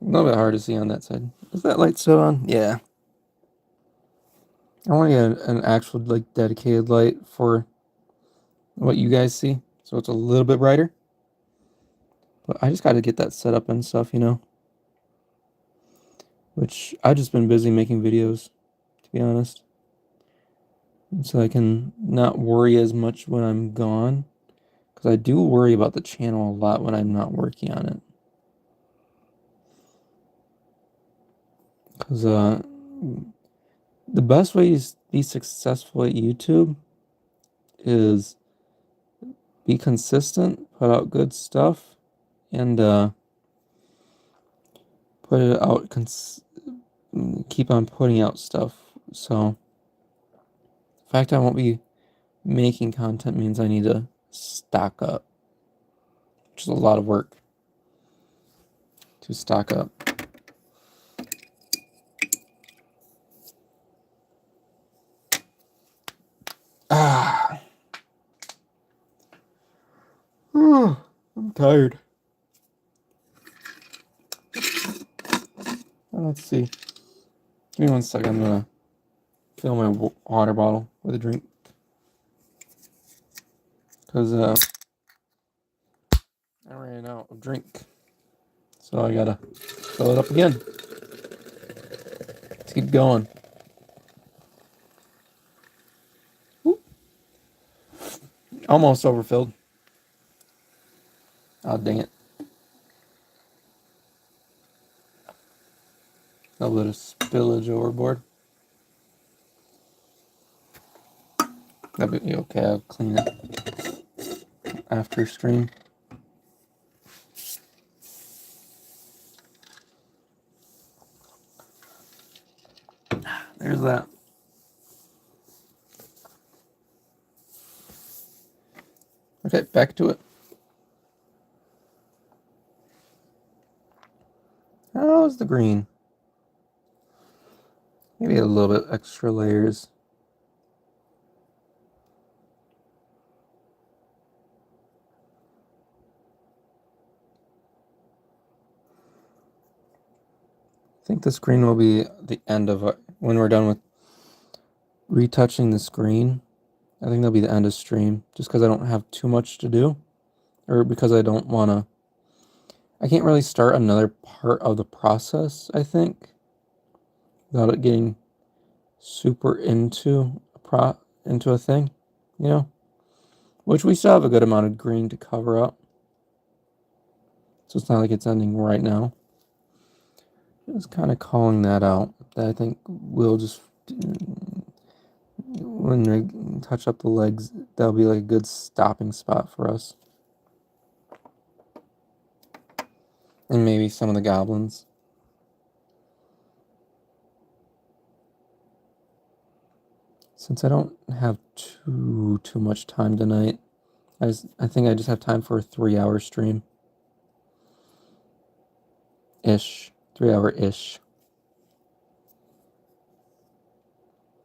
Speaker 1: A little bit hard to see on that side. Is that light still on? Yeah. I want to get an actual, like, dedicated light for what you guys see, so it's a little bit brighter. But I just got to get that set up and stuff, you know. Which I've just been busy making videos, to be honest. So I can not worry as much when I'm gone. Because I do worry about the channel a lot when I'm not working on it. Because the best way to be successful at YouTube is be consistent, put out good stuff, and put it out, keep on putting out stuff. So the fact I won't be making content means I need to stock up, which is a lot of work to stock up. I'm tired. Let's see. Give me 1 second. I'm gonna fill my water bottle with a drink. Because I ran out of drink. So I gotta fill it up again. Let's keep going. Whoop. Almost overfilled. Oh, dang it. A little bit of spillage overboard. That'll be okay. I'll clean it after stream. There's that. Okay, back to it. How's the green? Maybe a little bit extra layers. I think the screen will be the end of when we're done with retouching the screen. I think that'll be the end of stream, just because I don't have too much to do, or because I don't want to. I can't really start another part of the process, I think, without it getting super into a thing, you know, which we still have a good amount of green to cover up, so it's not like it's ending right now. Just kind of calling that out. That I think we'll just, when we touch up the legs, that'll be like a good stopping spot for us. And maybe some of the goblins. Since I don't have too much time tonight, I think I just have time for a 3-hour stream. Ish. 3-hour-ish.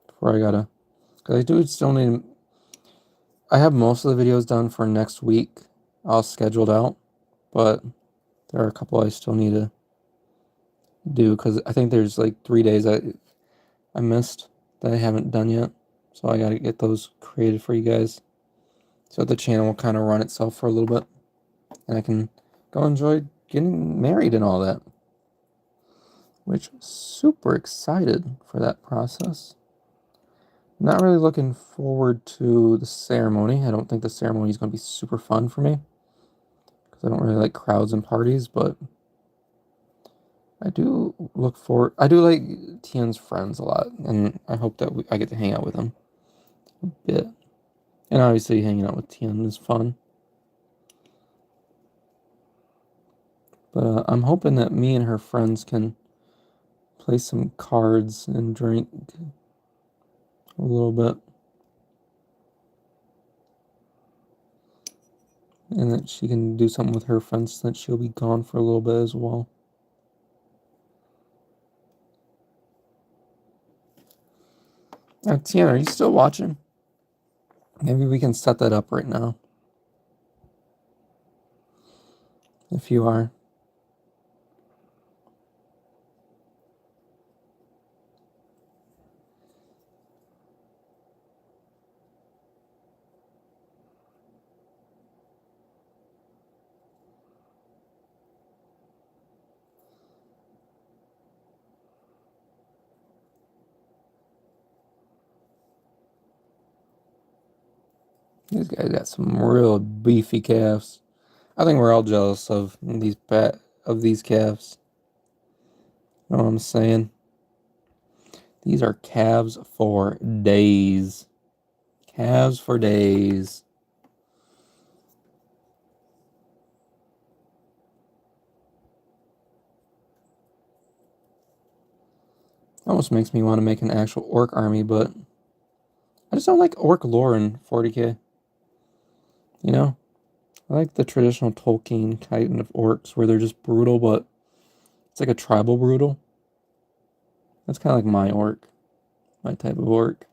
Speaker 1: Before I gotta... Because I do still need... I have most of the videos done for next week, all scheduled out. But there are a couple I still need to do. Because I think there's like 3 days I missed that I haven't done yet. So I gotta get those created for you guys. So the channel will kind of run itself for a little bit. And I can go enjoy getting married and all that. Which, super excited for that process. Not really looking forward to the ceremony. I don't think the ceremony is going to be super fun for me, because I don't really like crowds and parties, but I do look forward. I do like Tian's friends a lot, and I hope that I get to hang out with them a bit. And obviously, hanging out with Tian is fun. But I'm hoping that me and her friends can play some cards and drink a little bit. And that she can do something with her friends since she'll be gone for a little bit as well. Tian, are you still watching? Maybe we can set that up right now. If you are. These guys got some real beefy calves. I think we're all jealous of these calves. You know what I'm saying? These are calves for days. Calves for days. Almost makes me want to make an actual orc army, but I just don't like orc lore in 40k. You know? I like the traditional Tolkien kind of orcs where they're just brutal, but it's like a tribal brutal. That's kind of like my orc. My type of orc.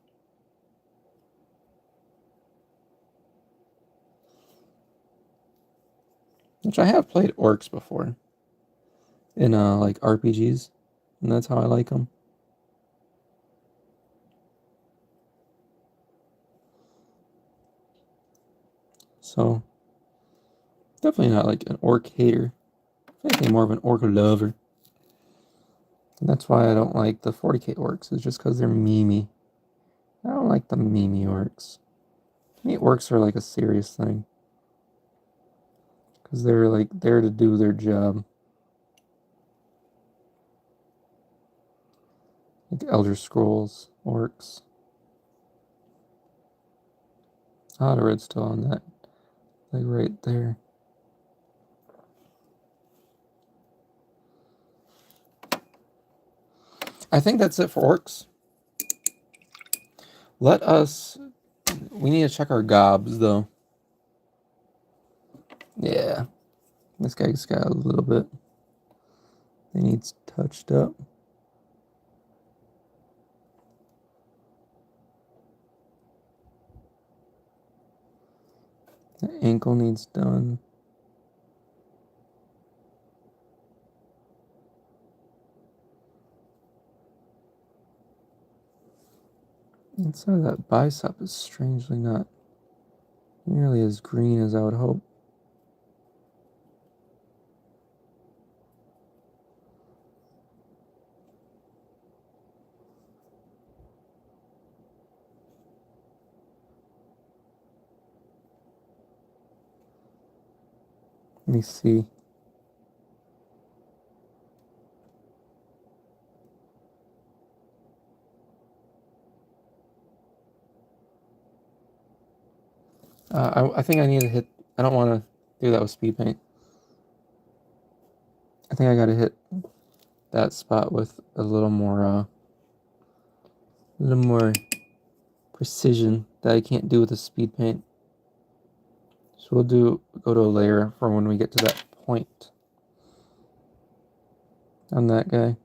Speaker 1: Which I have played orcs before. In like RPGs. And that's how I like them. So, definitely not like an orc hater. If anything, more of an orc lover. And that's why I don't like the 40k orcs, is just because they're memey. I don't like the memey orcs. To me, orcs are like a serious thing. Because they're like there to do their job. Like Elder Scrolls, orcs. Ah, the red's still on that. Like right there. I think that's it for orcs. We need to check our gobs, though. Yeah. This guy's got a little bit. He needs touched up. The ankle needs done. Inside of that bicep is strangely not nearly as green as I would hope. Let me see. I think I need to hit. I don't want to do that with speed paint. I think I got to hit that spot with a little more precision that I can't do with the speed paint. So we'll go to a layer for when we get to that point on that guy.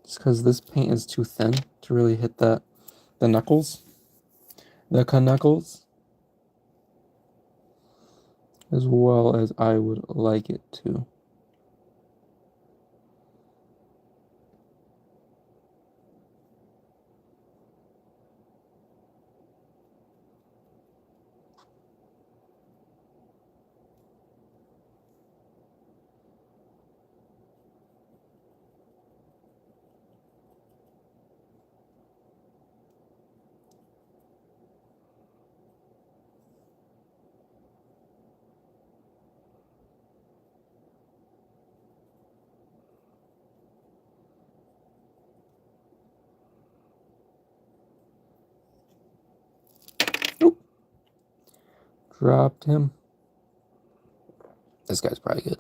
Speaker 1: Just because this paint is too thin to really hit the knuckles, the knuckles, as well as I would like it to. dropped him. This guy's probably good.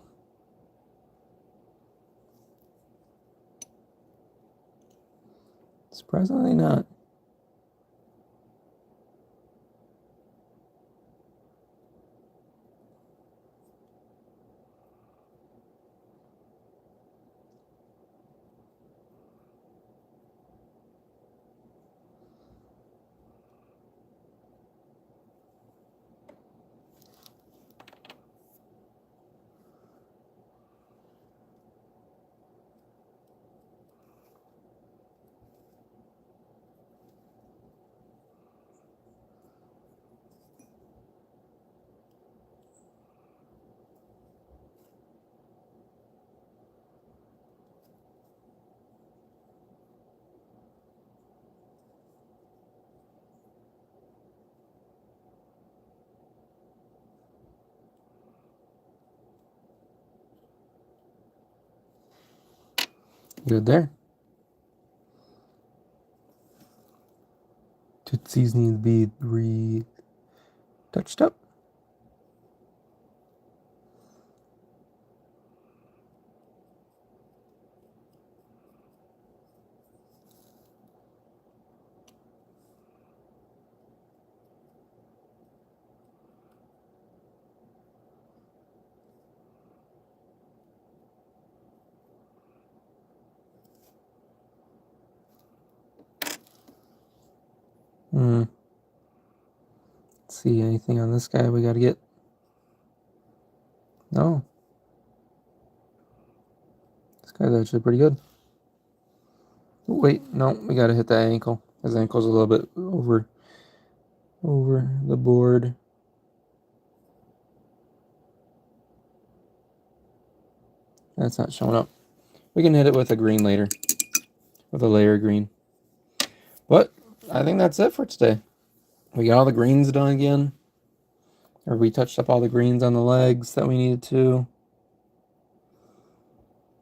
Speaker 1: Surprisingly not. Good there. Tootsies need to be retouched up. Let's see, anything on this guy we gotta get? No. This guy's actually pretty good. Wait, no, we gotta hit that ankle. His ankle's a little bit over the board. That's not showing up. We can hit it with a green later. With a layer green. But I think that's it for today. We got all the greens done again. Or we touched up all the greens on the legs that we needed to.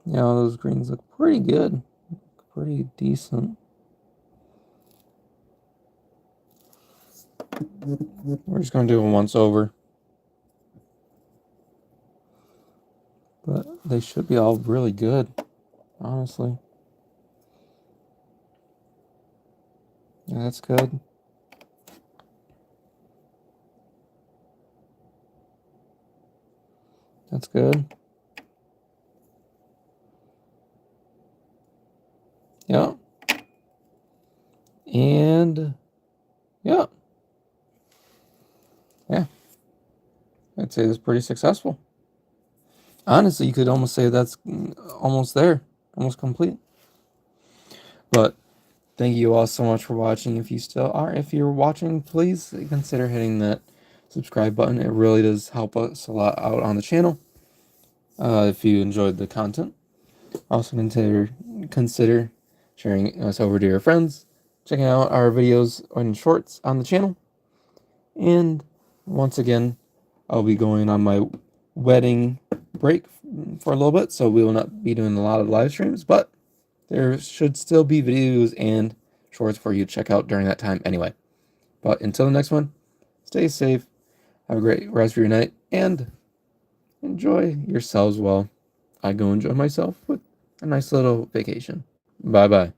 Speaker 1: Yeah, all those greens look pretty good. Pretty decent. We're just going to do them once over. But they should be all really good, honestly. Yeah, that's good. That's good. Yeah. And yeah. Yeah. I'd say that's pretty successful. Honestly, you could almost say that's almost there. Almost complete. But thank you all so much for watching. If you still are, if you're watching, please consider hitting that subscribe button. It really does help us a lot out on the channel. If you enjoyed the content, also consider sharing us over to your friends, checking out our videos and shorts on the channel. And once again, I'll be going on my wedding break for a little bit, so we will not be doing a lot of live streams, but there should still be videos and shorts for you to check out during that time anyway. But until the next one, stay safe, have a great rest of your night, and enjoy yourselves while I go enjoy myself with a nice little vacation. Bye-bye.